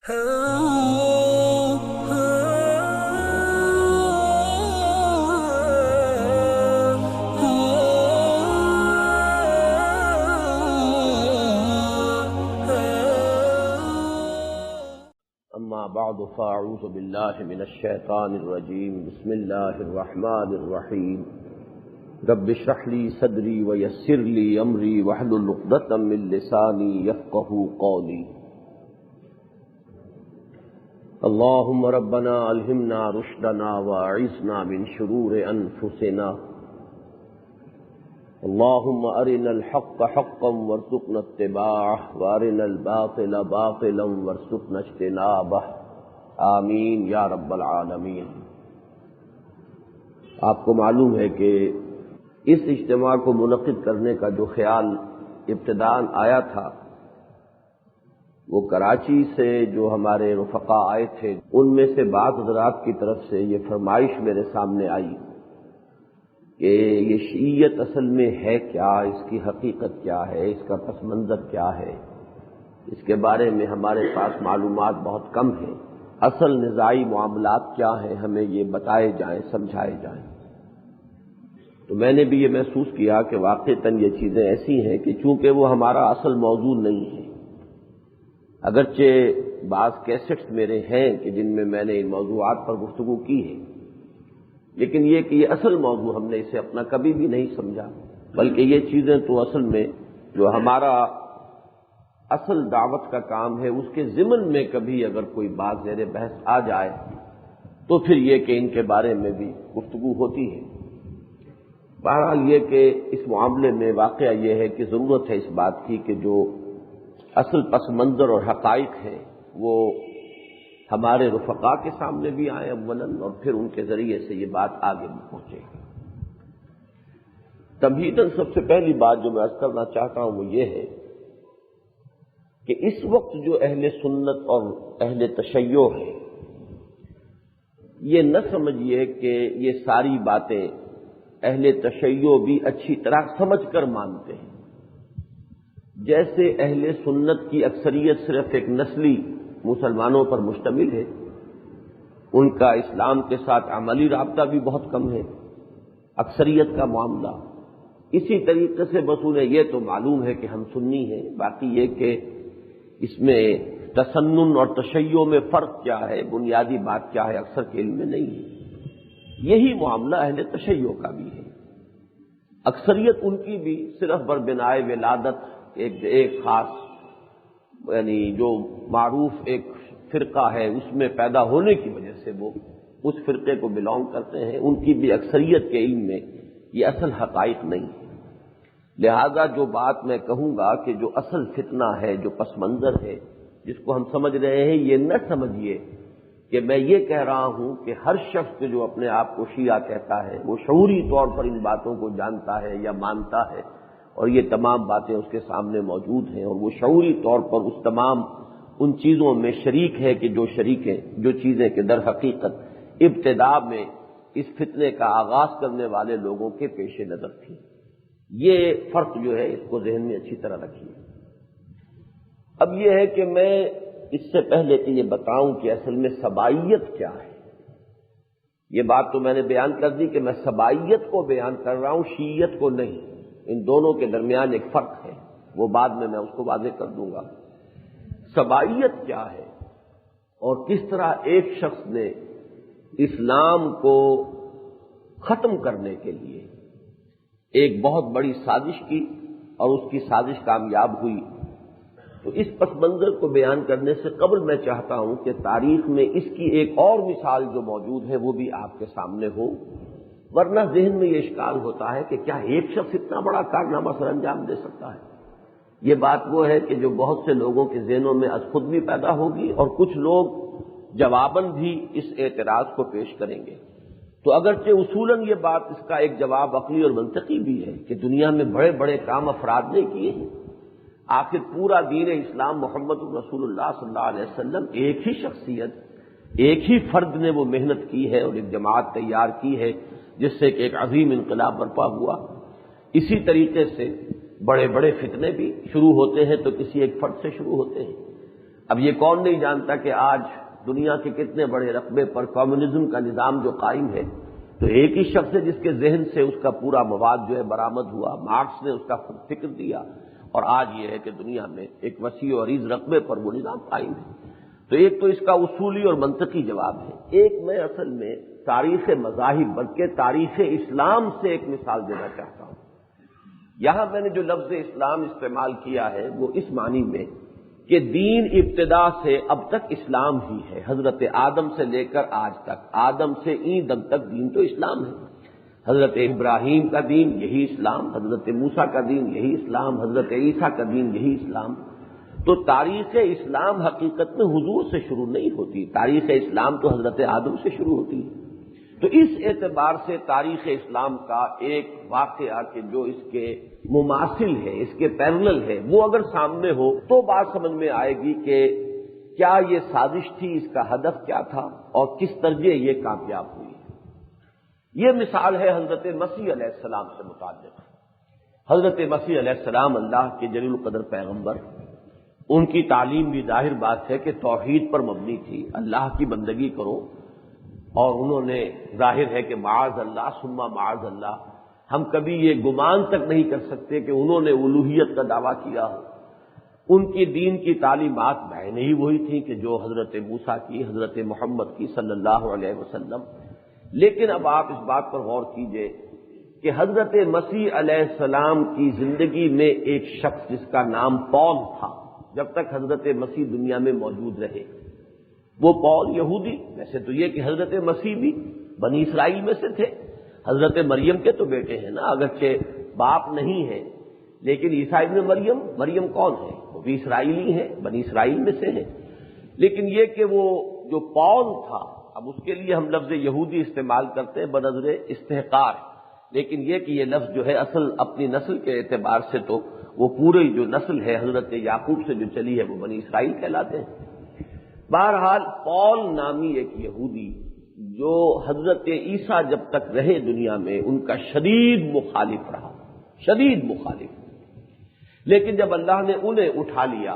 أما بعد فأعوذ بالله من الشيطان الرجيم بسم الله الرحمن الرحيم رب اشرح لي صدري ويسر لي أمري واحلل عقدة من لساني يفقهوا قولي اللهم ربنا ألهمنا رشدنا وأعصمنا من شرور أنفسنا اللهم أرنا الحق حقا وارزقنا اتباعه وأرنا الباطل باطلا وارزقنا اجتنابه آمین یا رب العالمین۔ آپ کو معلوم ہے کہ اس اجتماع کو منعقد کرنے کا جو خیال ابتداً آیا تھا وہ کراچی سے جو ہمارے رفقا آئے تھے ان میں سے بعض حضرات کی طرف سے یہ فرمائش میرے سامنے آئی کہ یہ شیعیت اصل میں ہے کیا، اس کی حقیقت کیا ہے، اس کا پس منظر کیا ہے، اس کے بارے میں ہمارے پاس معلومات بہت کم ہیں، اصل نزاعی معاملات کیا ہیں ہمیں یہ بتائے جائیں، سمجھائے جائیں۔ تو میں نے بھی یہ محسوس کیا کہ واقعتاً یہ چیزیں ایسی ہیں کہ چونکہ وہ ہمارا اصل موضوع نہیں ہے، اگرچہ بعض کیسٹس میرے ہیں کہ جن میں میں نے ان موضوعات پر گفتگو کی ہے، لیکن یہ کہ یہ اصل موضوع ہم نے اسے اپنا کبھی بھی نہیں سمجھا، بلکہ یہ چیزیں تو اصل میں جو ہمارا اصل دعوت کا کام ہے اس کے ضمن میں کبھی اگر کوئی بات زیر بحث آ جائے تو پھر یہ کہ ان کے بارے میں بھی گفتگو ہوتی ہے۔ بہرحال یہ کہ اس معاملے میں واقعہ یہ ہے کہ ضرورت ہے اس بات کی کہ جو اصل پس منظر اور حقائق ہیں وہ ہمارے رفقا کے سامنے بھی آئیں اولاً، اور پھر ان کے ذریعے سے یہ بات آگے بھی پہنچے گی۔ تمہیداً سب سے پہلی بات جو میں عرض کرنا چاہتا ہوں وہ یہ ہے کہ اس وقت جو اہل سنت اور اہل تشیع ہے یہ نہ سمجھیے کہ یہ ساری باتیں اہل تشیع بھی اچھی طرح سمجھ کر مانتے ہیں۔ جیسے اہل سنت کی اکثریت صرف ایک نسلی مسلمانوں پر مشتمل ہے، ان کا اسلام کے ساتھ عملی رابطہ بھی بہت کم ہے اکثریت کا معاملہ، اسی طریقے سے بس انہیں یہ تو معلوم ہے کہ ہم سنی ہیں، باقی یہ کہ اس میں تسنن اور تشیع میں فرق کیا ہے، بنیادی بات کیا ہے، اکثر کے علم میں نہیں ہے۔ یہی معاملہ اہل تشیع کا بھی ہے، اکثریت ان کی بھی صرف بربنائے ولادت ایک خاص یعنی جو معروف ایک فرقہ ہے اس میں پیدا ہونے کی وجہ سے وہ اس فرقے کو بلانگ کرتے ہیں، ان کی بھی اکثریت کے علم میں یہ اصل حقائق نہیں ہے۔ لہذا جو بات میں کہوں گا کہ جو اصل فتنہ ہے، جو پس منظر ہے جس کو ہم سمجھ رہے ہیں، یہ نہ سمجھیے کہ میں یہ کہہ رہا ہوں کہ ہر شخص جو اپنے آپ کو شیعہ کہتا ہے وہ شعوری طور پر ان باتوں کو جانتا ہے یا مانتا ہے، اور یہ تمام باتیں اس کے سامنے موجود ہیں، اور وہ شعوری طور پر اس تمام ان چیزوں میں شریک ہے کہ جو چیزیں کہ در حقیقت ابتدا میں اس فتنے کا آغاز کرنے والے لوگوں کے پیش نظر تھی۔ یہ فرق جو ہے اس کو ذہن میں اچھی طرح رکھیے۔ اب یہ ہے کہ میں اس سے پہلے کہ یہ بتاؤں کہ اصل میں سبائیت کیا ہے، یہ بات تو میں نے بیان کر دی کہ میں سبائیت کو بیان کر رہا ہوں، شیعیت کو نہیں، ان دونوں کے درمیان ایک فرق ہے، وہ بعد میں اس کو واضح کر دوں گا۔ سبائیت کیا ہے اور کس طرح ایک شخص نے اسلام کو ختم کرنے کے لیے ایک بہت بڑی سازش کی اور اس کی سازش کامیاب ہوئی، تو اس پس منظر کو بیان کرنے سے قبل میں چاہتا ہوں کہ تاریخ میں اس کی ایک اور مثال جو موجود ہے وہ بھی آپ کے سامنے ہو، ورنہ ذہن میں یہ اشکال ہوتا ہے کہ کیا ایک شخص اتنا بڑا کارنامہ سر انجام دے سکتا ہے۔ یہ بات وہ ہے کہ جو بہت سے لوگوں کے ذہنوں میں از خود بھی پیدا ہوگی، اور کچھ لوگ جواباً بھی اس اعتراض کو پیش کریں گے۔ تو اگرچہ اصولاً یہ بات اس کا ایک جواب عقلی اور منطقی بھی ہے کہ دنیا میں بڑے بڑے کام افراد نے کیے ہیں، آخر پورا دین اسلام محمد رسول اللہ صلی اللہ علیہ وسلم ایک ہی شخصیت، ایک ہی فرد نے وہ محنت کی ہے اور ایک جماعت تیار کی ہے جس سے کہ ایک عظیم انقلاب برپا ہوا۔ اسی طریقے سے بڑے بڑے فتنے بھی شروع ہوتے ہیں تو کسی ایک فرد سے شروع ہوتے ہیں، اب یہ کون نہیں جانتا کہ آج دنیا کے کتنے بڑے رقبے پر کمیونزم کا نظام جو قائم ہے، تو ایک ہی شخص ہے جس کے ذہن سے اس کا پورا مواد جو ہے برآمد ہوا، مارکس نے اس کا فکر دیا، اور آج یہ ہے کہ دنیا میں ایک وسیع و عریض رقبے پر وہ نظام قائم ہے۔ تو ایک تو اس کا اصولی اور منطقی جواب ہے۔ ایک میں اصل میں تاریخ مذاہب بلکہ تاریخ اسلام سے ایک مثال دینا چاہتا ہوں۔ یہاں میں نے جو لفظ اسلام استعمال کیا ہے وہ اس معنی میں کہ دین ابتدا سے اب تک اسلام ہی ہے، حضرت آدم سے لے کر آج تک، آدم سے این دم تک دین تو اسلام ہے۔ حضرت ابراہیم کا دین یہی اسلام، حضرت موسیٰ کا دین یہی اسلام، حضرت عیسیٰ کا دین یہی اسلام۔ تو تاریخ اسلام حقیقت میں حضور سے شروع نہیں ہوتی، تاریخ اسلام تو حضرت آدم سے شروع ہوتی ہے۔ تو اس اعتبار سے تاریخ اسلام کا ایک واقعہ کہ جو اس کے مماثل ہے، اس کے پیرلل ہے، وہ اگر سامنے ہو تو بات سمجھ میں آئے گی کہ کیا یہ سازش تھی، اس کا ہدف کیا تھا، اور کس طرح یہ کامیاب ہوئی۔ یہ مثال ہے حضرت مسیح علیہ السلام سے متعلق۔ حضرت مسیح علیہ السلام اللہ کے جلیل القدر پیغمبر، ان کی تعلیم بھی ظاہر بات ہے کہ توحید پر مبنی تھی، اللہ کی بندگی کرو، اور انہوں نے ظاہر ہے کہ معاذ اللہ ثم معاذ اللہ، ہم کبھی یہ گمان تک نہیں کر سکتے کہ انہوں نے الوہیت کا دعویٰ کیا ہو۔ ان کی دین کی تعلیمات بعین ہی وہی تھیں کہ جو حضرت موسیٰ کی، حضرت محمد کی صلی اللہ علیہ وسلم۔ لیکن اب آپ اس بات پر غور کیجئے کہ حضرت مسیح علیہ السلام کی زندگی میں ایک شخص جس کا نام پول تھا، جب تک حضرت مسیح دنیا میں موجود رہے، وہ پول یہودی، ویسے تو یہ کہ حضرت مسیح بھی بنی اسرائیل میں سے تھے، حضرت مریم کے تو بیٹے ہیں نا، اگرچہ باپ نہیں ہے، لیکن عیسیٰ ابن مریم کون ہے؟ وہ بھی اسرائیلی ہیں، بنی اسرائیل میں سے ہیں۔ لیکن یہ کہ وہ جو پول تھا، اب اس کے لیے ہم لفظ یہودی استعمال کرتے ہیں بنظر استحقار، لیکن یہ کہ یہ لفظ جو ہے اصل اپنی نسل کے اعتبار سے تو وہ پوری جو نسل ہے حضرت یعقوب سے جو چلی ہے وہ بنی اسرائیل کہلاتے ہیں۔ بہرحال پول نامی ایک یہودی جو حضرت عیسیٰ جب تک رہے دنیا میں ان کا شدید مخالف رہا، شدید مخالف، لیکن جب اللہ نے انہیں اٹھا لیا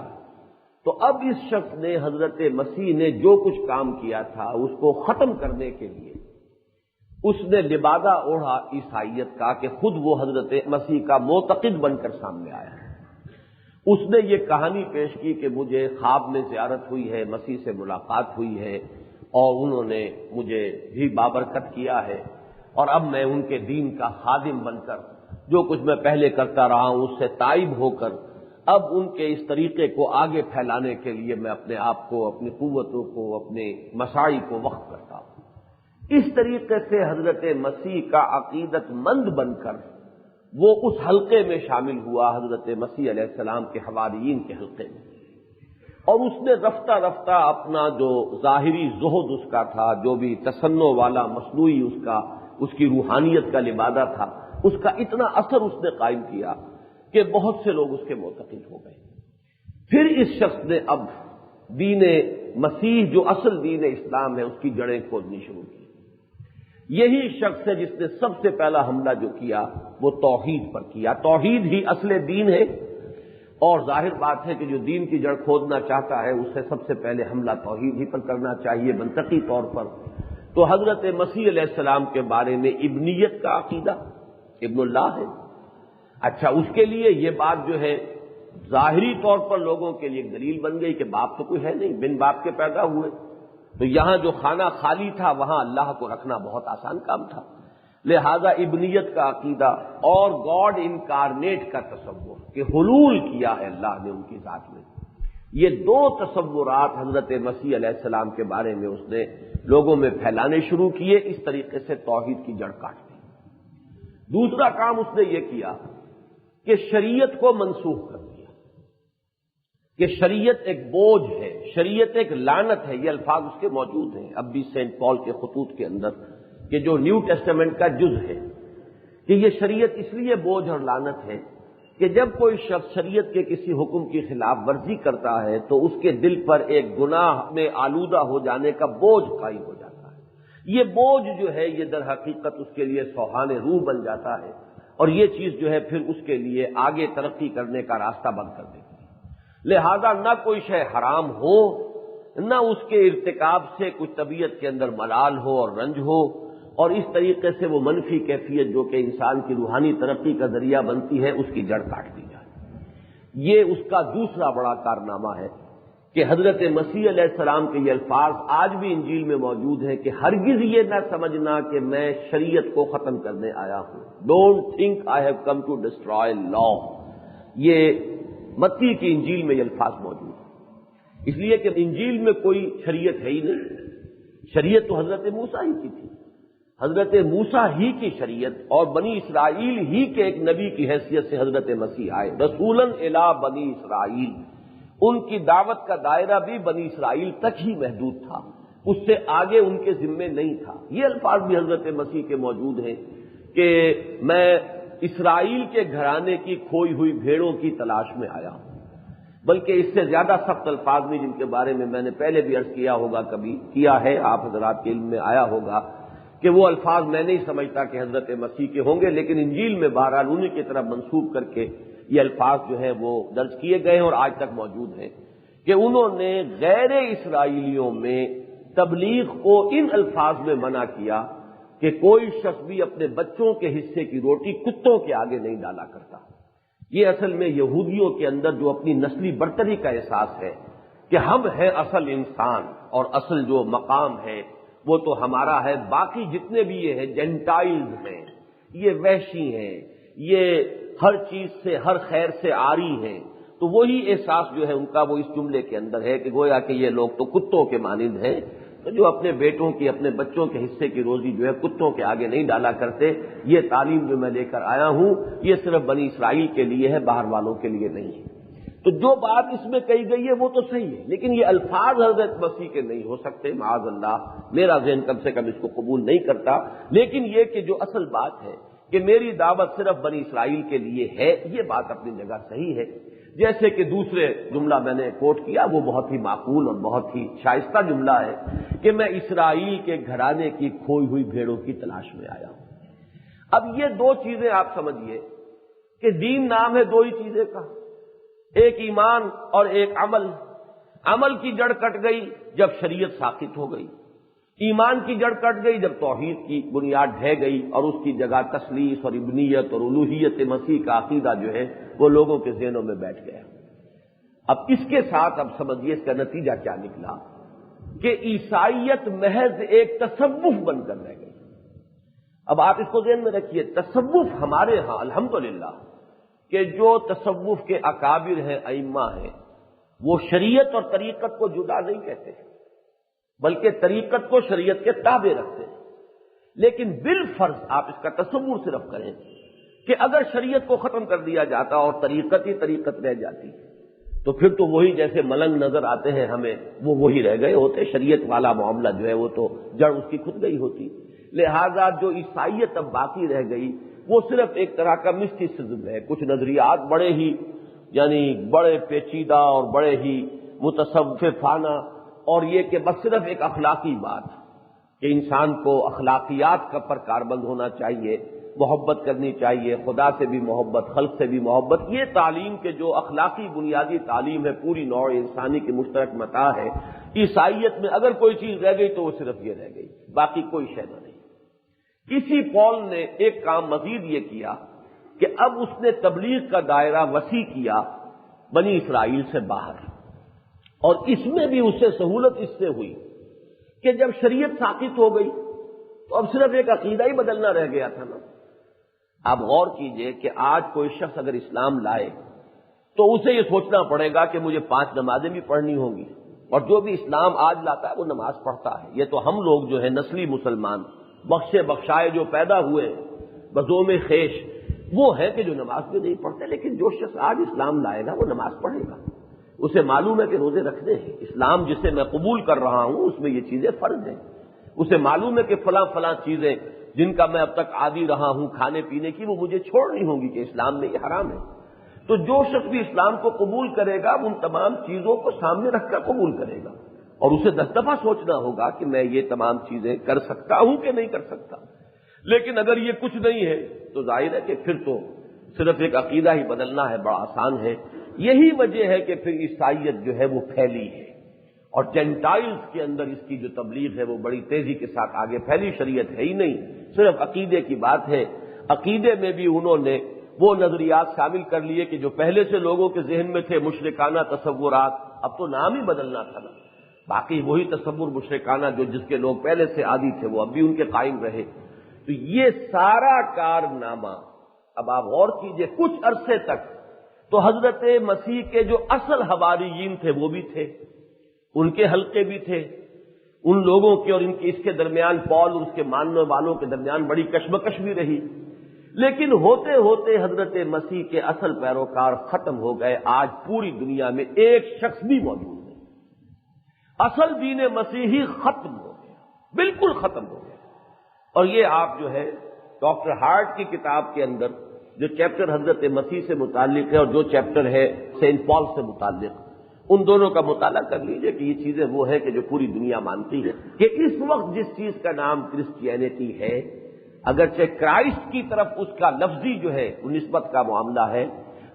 تو اب اس شخص نے، حضرت مسیح نے جو کچھ کام کیا تھا اس کو ختم کرنے کے لیے اس نے لبادہ اوڑھا عیسائیت کا کہ خود وہ حضرت مسیح کا معتقد بن کر سامنے آیا ہے۔ اس نے یہ کہانی پیش کی کہ مجھے خواب میں زیارت ہوئی ہے، مسیح سے ملاقات ہوئی ہے، اور انہوں نے مجھے بھی بابرکت کیا ہے، اور اب میں ان کے دین کا خادم بن کر جو کچھ میں پہلے کرتا رہا ہوں اس سے تائب ہو کر اب ان کے اس طریقے کو آگے پھیلانے کے لیے میں اپنے آپ کو، اپنی قوتوں کو، اپنے مساعی کو وقف کرتا ہوں۔ اس طریقے سے حضرت مسیح کا عقیدت مند بن کر وہ اس حلقے میں شامل ہوا، حضرت مسیح علیہ السلام کے حواریین کے حلقے میں، اور اس نے رفتہ رفتہ اپنا جو ظاہری زہد اس کا تھا، جو بھی تصنع والا مصنوعی اس کی روحانیت کا لبادہ تھا، اس کا اتنا اثر اس نے قائم کیا کہ بہت سے لوگ اس کے معتقد ہو گئے۔ پھر اس شخص نے اب دین مسیح جو اصل دین اسلام ہے اس کی جڑیں کھودنی شروع کی۔ یہی شخص ہے جس نے سب سے پہلا حملہ جو کیا وہ توحید پر کیا۔ توحید ہی اصل دین ہے، اور ظاہر بات ہے کہ جو دین کی جڑ کھودنا چاہتا ہے اسے سب سے پہلے حملہ توحید ہی پر کرنا چاہیے منطقی طور پر۔ تو حضرت مسیح علیہ السلام کے بارے میں ابنیت کا عقیدہ، ابن اللہ ہے، اچھا اس کے لیے یہ بات جو ہے ظاہری طور پر لوگوں کے لیے ایک دلیل بن گئی کہ باپ تو کوئی ہے نہیں، بن باپ کے پیدا ہوئے، تو یہاں جو خانہ خالی تھا وہاں اللہ کو رکھنا بہت آسان کام تھا، لہذا ابنیت کا عقیدہ اور گاڈ انکارنیٹ کا تصور کہ حلول کیا ہے اللہ نے ان کی ذات میں، یہ دو تصورات حضرت مسیح علیہ السلام کے بارے میں اس نے لوگوں میں پھیلانے شروع کیے، اس طریقے سے توحید کی جڑ کاٹ دی۔ دوسرا کام اس نے یہ کیا کہ شریعت کو منسوخ کر دیا، کہ شریعت ایک بوجھ ہے، شریعت ایک لعنت ہے، یہ الفاظ اس کے موجود ہیں اب بھی سینٹ پال کے خطوط کے اندر، کہ جو نیو ٹیسٹمنٹ کا جز ہے، کہ یہ شریعت اس لیے بوجھ اور لعنت ہے کہ جب کوئی شخص شریعت کے کسی حکم کی خلاف ورزی کرتا ہے تو اس کے دل پر ایک گناہ میں آلودہ ہو جانے کا بوجھ قائم ہو جاتا ہے۔ یہ بوجھ جو ہے یہ در حقیقت اس کے لیے سوہان روح بن جاتا ہے، اور یہ چیز جو ہے پھر اس کے لیے آگے ترقی کرنے کا راستہ بند کر دیتی ہے۔ لہذا نہ کوئی شے حرام ہو، نہ اس کے ارتکاب سے کچھ طبیعت کے اندر ملال ہو اور رنج ہو، اور اس طریقے سے وہ منفی کیفیت جو کہ انسان کی روحانی ترقی کا ذریعہ بنتی ہے اس کی جڑ کاٹ دی جائے۔ یہ اس کا دوسرا بڑا کارنامہ ہے کہ حضرت مسیح علیہ السلام کے یہ الفاظ آج بھی انجیل میں موجود ہیں کہ ہرگز یہ نہ سمجھنا کہ میں شریعت کو ختم کرنے آیا ہوں۔ Don't think I have come to destroy law. یہ متی کی انجیل میں یہ الفاظ موجود ہیں، اس لیے کہ انجیل میں کوئی شریعت ہے ہی نہیں، شریعت تو حضرت موسیٰ ہی کی تھی، حضرت موسیٰ ہی کی شریعت اور بنی اسرائیل ہی کے ایک نبی کی حیثیت سے حضرت مسیح آئے، رسولاً الی بنی اسرائیل۔ ان کی دعوت کا دائرہ بھی بنی اسرائیل تک ہی محدود تھا، اس سے آگے ان کے ذمے نہیں تھا۔ یہ الفاظ بھی حضرت مسیح کے موجود ہیں کہ میں اسرائیل کے گھرانے کی کھوئی ہوئی بھیڑوں کی تلاش میں آیا ہوں۔ بلکہ اس سے زیادہ سخت الفاظ بھی جن کے بارے میں نے پہلے بھی عرض کیا ہوگا، کبھی کیا ہے، آپ حضرات کے علم میں آیا ہوگا کہ وہ الفاظ میں نہیں سمجھتا کہ حضرت مسیح کے ہوں گے، لیکن انجیل میں بہرحال انہی کی طرف منسوب کر کے یہ الفاظ جو ہیں وہ درج کیے گئے ہیں اور آج تک موجود ہیں کہ انہوں نے غیر اسرائیلیوں میں تبلیغ کو ان الفاظ میں منع کیا کہ کوئی شخص بھی اپنے بچوں کے حصے کی روٹی کتوں کے آگے نہیں ڈالا کرتا۔ یہ اصل میں یہودیوں کے اندر جو اپنی نسلی برتری کا احساس ہے کہ ہم ہیں اصل انسان اور اصل جو مقام ہے وہ تو ہمارا ہے، باقی جتنے بھی یہ ہیں جینٹائلز ہیں، یہ وحشی ہیں، یہ ہر چیز سے ہر خیر سے عاری ہیں، تو وہی احساس جو ہے ان کا وہ اس جملے کے اندر ہے کہ گویا کہ یہ لوگ تو کتوں کے مانند ہیں، تو جو اپنے بیٹوں کی اپنے بچوں کے حصے کی روزی جو ہے کتوں کے آگے نہیں ڈالا کرتے۔ یہ تعلیم جو میں لے کر آیا ہوں یہ صرف بنی اسرائیل کے لیے ہے، باہر والوں کے لیے نہیں ہے۔ تو جو بات اس میں کہی گئی ہے وہ تو صحیح ہے، لیکن یہ الفاظ حضرت مسیح کے نہیں ہو سکتے، معاذ اللہ، میرا ذہن کم سے کم اس کو قبول نہیں کرتا۔ لیکن یہ کہ جو اصل بات ہے کہ میری دعوت صرف بنی اسرائیل کے لیے ہے، یہ بات اپنی جگہ صحیح ہے۔ جیسے کہ دوسرے جملہ میں نے کوٹ کیا وہ بہت ہی معقول اور بہت ہی شائستہ جملہ ہے کہ میں اسرائیل کے گھرانے کی کھوئی ہوئی بھیڑوں کی تلاش میں آیا ہوں۔ اب یہ دو چیزیں آپ سمجھیے کہ دین نام ہے دو ہی چیزیں کا، ایک ایمان اور ایک عمل۔ عمل کی جڑ کٹ گئی جب شریعت ساقط ہو گئی، ایمان کی جڑ کٹ گئی جب توحید کی بنیاد ڈھہ گئی اور اس کی جگہ تثلیث اور ابنیت اور الوہیت مسیح کا عقیدہ جو ہے وہ لوگوں کے ذہنوں میں بیٹھ گیا۔ اب اس کے ساتھ اب سمجھیے اس کا نتیجہ کیا نکلا کہ عیسائیت محض ایک تصوف بن کر رہ گئی۔ اب آپ اس کو ذہن میں رکھیے، تصوف ہمارے ہاں الحمدللہ کہ جو تصوف کے اکابر ہیں، ائمہ ہیں، وہ شریعت اور طریقت کو جدا نہیں کہتے ہیں بلکہ طریقت کو شریعت کے تابع رکھتے ہیں۔ لیکن بالفرض آپ اس کا تصور صرف کریں کہ اگر شریعت کو ختم کر دیا جاتا اور طریقت ہی طریقت رہ جاتی تو پھر تو وہی جیسے ملنگ نظر آتے ہیں ہمیں وہ وہی رہ گئے ہوتے، شریعت والا معاملہ جو ہے وہ تو جڑ اس کی کھد گئی ہوتی۔ لہذا جو عیسائیت اب باقی رہ گئی وہ صرف ایک طرح کا مسٹیسزم ہے، کچھ نظریات بڑے ہی بڑے پیچیدہ اور بڑے ہی متصوفانہ، اور یہ کہ بس صرف ایک اخلاقی بات کہ انسان کو اخلاقیات کا پر کاربند ہونا چاہیے، محبت کرنی چاہیے، خدا سے بھی محبت، خلق سے بھی محبت۔ یہ تعلیم کے جو اخلاقی بنیادی تعلیم ہے پوری نوع انسانی کی مشترک متاع ہے، عیسائیت میں اگر کوئی چیز رہ گئی تو وہ صرف یہ رہ گئی، باقی کوئی شے نہیں۔ اسی پول نے ایک کام مزید یہ کیا کہ اب اس نے تبلیغ کا دائرہ وسیع کیا بنی اسرائیل سے باہر، اور اس میں بھی اسے سہولت اس سے ہوئی کہ جب شریعت ساقط ہو گئی تو اب صرف ایک عقیدہ ہی بدلنا رہ گیا تھا نا۔ آپ غور کیجئے کہ آج کوئی شخص اگر اسلام لائے تو اسے یہ سوچنا پڑے گا کہ مجھے 5 نمازیں بھی پڑھنی ہوں گی، اور جو بھی اسلام آج لاتا ہے وہ نماز پڑھتا ہے۔ یہ تو ہم لوگ جو ہے نسلی مسلمان بخشے بخشائے جو پیدا ہوئے بزوم خیش وہ ہے کہ جو نماز بھی نہیں پڑھتے، لیکن جو شخص آج اسلام لائے گا وہ نماز پڑھے گا، اسے معلوم ہے کہ روزے رکھنے ہیں، اسلام جسے میں قبول کر رہا ہوں اس میں یہ چیزیں فرض ہیں، اسے معلوم ہے کہ فلاں فلاں چیزیں جن کا میں اب تک عادی رہا ہوں کھانے پینے کی وہ مجھے چھوڑنی ہوں گی کہ اسلام میں یہ حرام ہے۔ تو جو شخص بھی اسلام کو قبول کرے گا ان تمام چیزوں کو سامنے رکھ کر قبول کرے گا، اور اسے 10 دفعہ سوچنا ہوگا کہ میں یہ تمام چیزیں کر سکتا ہوں کہ نہیں کر سکتا۔ لیکن اگر یہ کچھ نہیں ہے تو ظاہر ہے کہ پھر تو صرف ایک عقیدہ ہی بدلنا ہے، بڑا آسان ہے یہی وجہ ہے کہ پھر عیسائیت جو ہے وہ پھیلی ہے، اور جینٹائلز کے اندر اس کی جو تبلیغ ہے وہ بڑی تیزی کے ساتھ آگے پھیلی۔ شریعت ہے ہی نہیں، صرف عقیدے کی بات ہے۔ عقیدے میں بھی انہوں نے وہ نظریات شامل کر لیے کہ جو پہلے سے لوگوں کے ذہن میں تھے، مشرکانہ تصورات، اب تو نام ہی بدلنا تھا نا، باقی وہی تصور مشرکانہ جو جس کے لوگ پہلے سے عادی تھے وہ اب بھی ان کے قائم رہے۔ تو یہ سارا کارنامہ، اب آپ غور کیجئے، کچھ عرصے تک تو حضرت مسیح کے جو اصل حواریین تھے وہ بھی تھے، ان کے حلقے بھی تھے، ان لوگوں کے اور ان کے اس کے درمیان پال اور اس کے ماننے والوں کے درمیان بڑی کشمکش بھی رہی، لیکن ہوتے ہوتے حضرت مسیح کے اصل پیروکار ختم ہو گئے۔ آج پوری دنیا میں ایک شخص بھی موجود نہیں، اصل دین مسیحی ختم ہو گیا، بالکل ختم ہو گیا۔ اور یہ آپ جو ہے ڈاکٹر ہارٹ کی کتاب کے اندر جو چیپٹر حضرت مسیح سے متعلق ہے اور جو چیپٹر ہے سینٹ پال سے متعلق، ان دونوں کا مطالعہ کر لیجئے کہ یہ چیزیں وہ ہیں کہ جو پوری دنیا مانتی ہے کہ اس وقت جس چیز کا نام کرسچینٹی ہے، اگرچہ کرائسٹ کی طرف اس کا لفظی جو ہے وہ نسبت کا معاملہ ہے،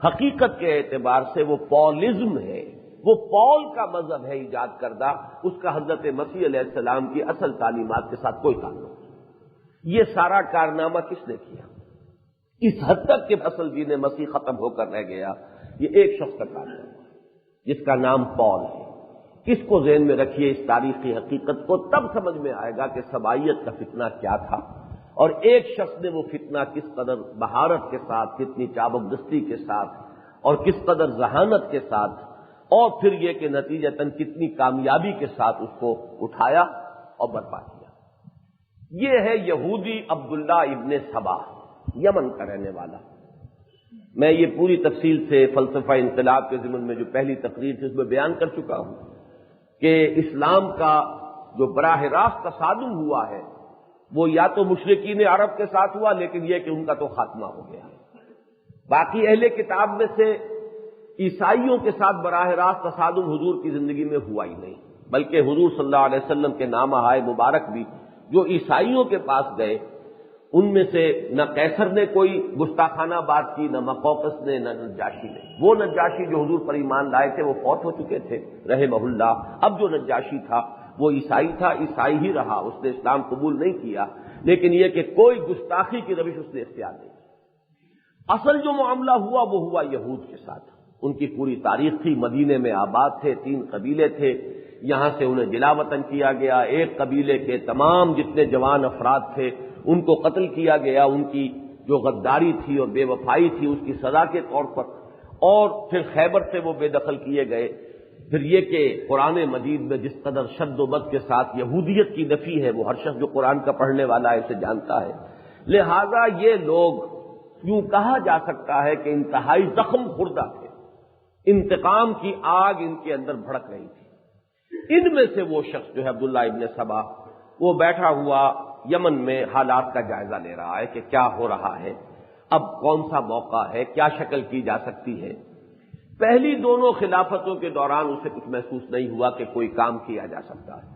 حقیقت کے اعتبار سے وہ پالزم ہے، وہ پال کا مذہب ہے ایجاد کردہ، اس کا حضرت مسیح علیہ السلام کی اصل تعلیمات کے ساتھ کوئی تعلق نہیں۔ یہ سارا کارنامہ کس نے کیا؟ اس حد تک کہ اصل دین مسیح ختم ہو کر رہ گیا، یہ ایک شخص کا کارنامہ ہے جس کا نام پال ہے۔ اس کو ذہن میں رکھیے، اس تاریخی حقیقت کو، تب سمجھ میں آئے گا کہ سبائیت کا فتنہ کیا تھا، اور ایک شخص نے وہ فتنہ کس قدر بہارت کے ساتھ، کتنی چابک دستی کے ساتھ اور کس قدر ذہانت کے ساتھ، اور پھر یہ کہ نتیجتاً کتنی کامیابی کے ساتھ اس کو اٹھایا اور برپا کیا۔ یہ ہے یہودی عبداللہ ابن سبا، یمن کا رہنے والا۔ میں یہ پوری تفصیل سے فلسفہ انقلاب کے ضمن میں جو پہلی تقریر تھی اس میں بیان کر چکا ہوں کہ اسلام کا جو براہ راست تصادم ہوا ہے وہ یا تو مشرکین عرب کے ساتھ ہوا، لیکن یہ کہ ان کا تو خاتمہ ہو گیا۔ باقی اہل کتاب میں سے عیسائیوں کے ساتھ براہ راست تصادم حضور کی زندگی میں ہوا ہی نہیں، بلکہ حضور صلی اللہ علیہ وسلم کے نامہ مبارک بھی جو عیسائیوں کے پاس گئے، ان میں سے نہ قیصر نے کوئی گستاخانہ بات کی، نہ مقوقس نے، نہ نجاشی نے۔ وہ نجاشی جو حضور پر ایمان لائے تھے وہ فوت ہو چکے تھے رحمہ اللہ، اب جو نجاشی تھا وہ عیسائی تھا، عیسائی ہی رہا، اس نے اسلام قبول نہیں کیا، لیکن یہ کہ کوئی گستاخی کی روش اس نے اختیار نہیں کی۔ اصل جو معاملہ ہوا وہ ہوا یہود کے ساتھ۔ ان کی پوری تاریخ تھی، مدینے میں آباد تھے، 3 قبیلے تھے، یہاں سے انہیں جلا وطن کیا گیا، ایک قبیلے کے تمام جتنے جوان افراد تھے ان کو قتل کیا گیا، ان کی جو غداری تھی اور بے وفائی تھی اس کی سزا کے طور پر، اور پھر خیبر سے وہ بے دخل کیے گئے۔ پھر یہ کہ قرآن مجید میں جس قدر شد و بد کے ساتھ یہودیت کی نفی ہے وہ ہر شخص جو قرآن کا پڑھنے والا ہے اسے جانتا ہے، لہذا یہ لوگ یوں کہا جا سکتا ہے کہ انتہائی زخم خوردہ تھے، انتقام کی آگ ان کے اندر بھڑک رہی تھی۔ ان میں سے وہ شخص جو ہے عبداللہ ابن سبا، وہ بیٹھا ہوا یمن میں حالات کا جائزہ لے رہا ہے کہ کیا ہو رہا ہے، اب کون سا موقع ہے، کیا شکل کی جا سکتی ہے۔ پہلی دونوں خلافتوں کے دوران اسے کچھ محسوس نہیں ہوا کہ کوئی کام کیا جا سکتا ہے،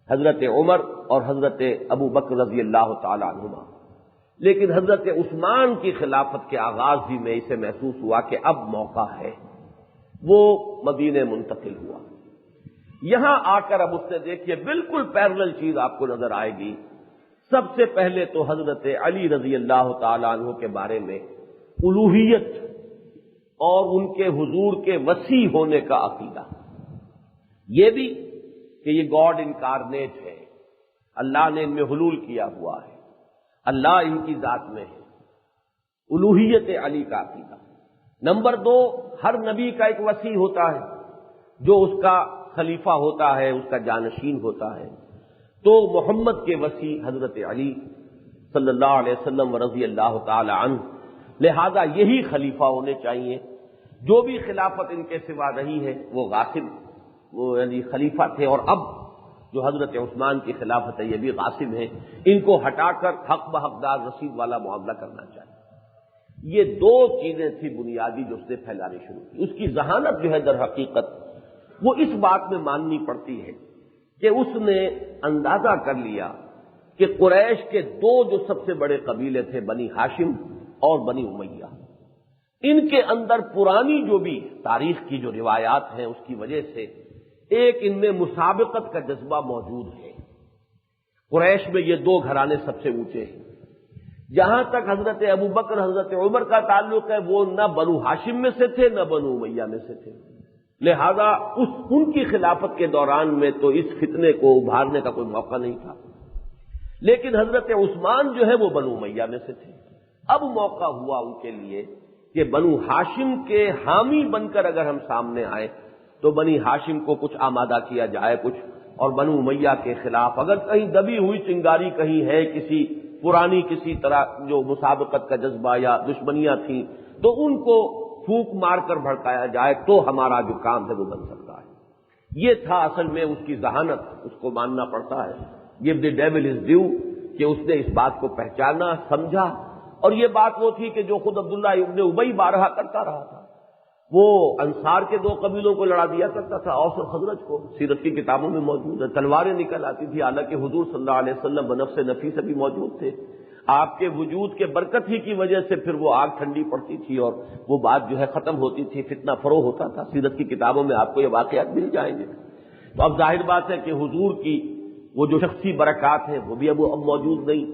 حضرت عمر اور حضرت ابو بکر رضی اللہ تعالی عنہما، لیکن حضرت عثمان کی خلافت کے آغاز ہی میں اسے محسوس ہوا کہ اب موقع ہے۔ وہ مدینے منتقل ہوا۔ یہاں آ کر اب اس نے دیکھیے بالکل پیرلل چیز آپ کو نظر آئے گی۔ سب سے پہلے تو حضرت علی رضی اللہ تعالی عنہ کے بارے میں الوہیت اور ان کے حضور کے وسیع ہونے کا عقیدہ، یہ بھی کہ یہ گاڈ انکارنیٹ ہے، اللہ نے ان میں حلول کیا ہوا ہے، اللہ ان کی ذات میں ہے، الوہیت علی کا عقیدہ۔ نمبر 2، ہر نبی کا ایک وسیع ہوتا ہے جو اس کا خلیفہ ہوتا ہے، اس کا جانشین ہوتا ہے، تو محمد کے وسیع حضرت علی صلی اللہ علیہ وسلم رضی اللہ تعالی عنہ، لہذا یہی خلیفہ ہونے چاہیے۔ جو بھی خلافت ان کے سوا رہی ہے وہ غاصب، وہ یعنی خلیفہ تھے، اور اب جو حضرت عثمان کی خلافت ہے یہ بھی غاصب ہے، ان کو ہٹا کر حق بحقدار رسید والا معاملہ کرنا چاہیے۔ یہ 2 چیزیں تھیں بنیادی جو اس نے پھیلانی شروع کی۔ اس کی ذہانت جو ہے در حقیقت وہ اس بات میں ماننی پڑتی ہے کہ اس نے اندازہ کر لیا کہ قریش کے 2 جو سب سے بڑے قبیلے تھے، بنی ہاشم اور بنی امیہ، ان کے اندر پرانی جو بھی تاریخ کی جو روایات ہیں اس کی وجہ سے ایک ان میں مسابقت کا جذبہ موجود ہے۔ قریش میں یہ دو گھرانے سب سے اونچے ہیں۔ جہاں تک حضرت ابوبکر حضرت عمر کا تعلق ہے وہ نہ بنو ہاشم میں سے تھے نہ بنو امیہ میں سے تھے، لہذا ان کی خلافت کے دوران میں تو اس فتنے کو ابھارنے کا کوئی موقع نہیں تھا۔ لیکن حضرت عثمان جو ہے وہ بنو امیہ میں سے تھے۔ اب موقع ہوا ان کے لیے کہ بنو ہاشم کے حامی بن کر اگر ہم سامنے آئے تو بنی ہاشم کو کچھ آمادہ کیا جائے کچھ، اور بنو امیہ کے خلاف اگر کہیں دبی ہوئی چنگاری کہیں ہے کسی پرانی کسی طرح جو مسابقت کا جذبہ یا دشمنیاں تھیں تو ان کو پھونک مار کر بھڑکایا جائے تو ہمارا جو کام ہے وہ بن سکتا ہے۔ یہ تھا اصل میں اس کی ذہانت، اس کو ماننا پڑتا ہے۔ give the devil his due کہ اس نے اس بات کو پہچانا سمجھا، اور یہ بات وہ تھی کہ جو خود عبداللہ ابن ابی بارہا کرتا رہا تھا، وہ انصار کے دو قبیلوں کو لڑا دیا کرتا تھا، اوس اور خزرج کو، سیرت کی کتابوں میں موجود ہے، تلواریں نکل آتی تھی، حالانکہ حضور صلی اللہ علیہ وسلم بنفس نفیس بھی موجود تھے، آپ کے وجود کے برکت ہی کی وجہ سے پھر وہ آگ ٹھنڈی پڑتی تھی اور وہ بات جو ہے ختم ہوتی تھی، فتنہ فروغ ہوتا تھا۔ سیرت کی کتابوں میں آپ کو یہ واقعات مل جائیں گے۔ تو اب ظاہر بات ہے کہ حضور کی وہ جو شخصی برکات ہیں وہ بھی اب موجود نہیں،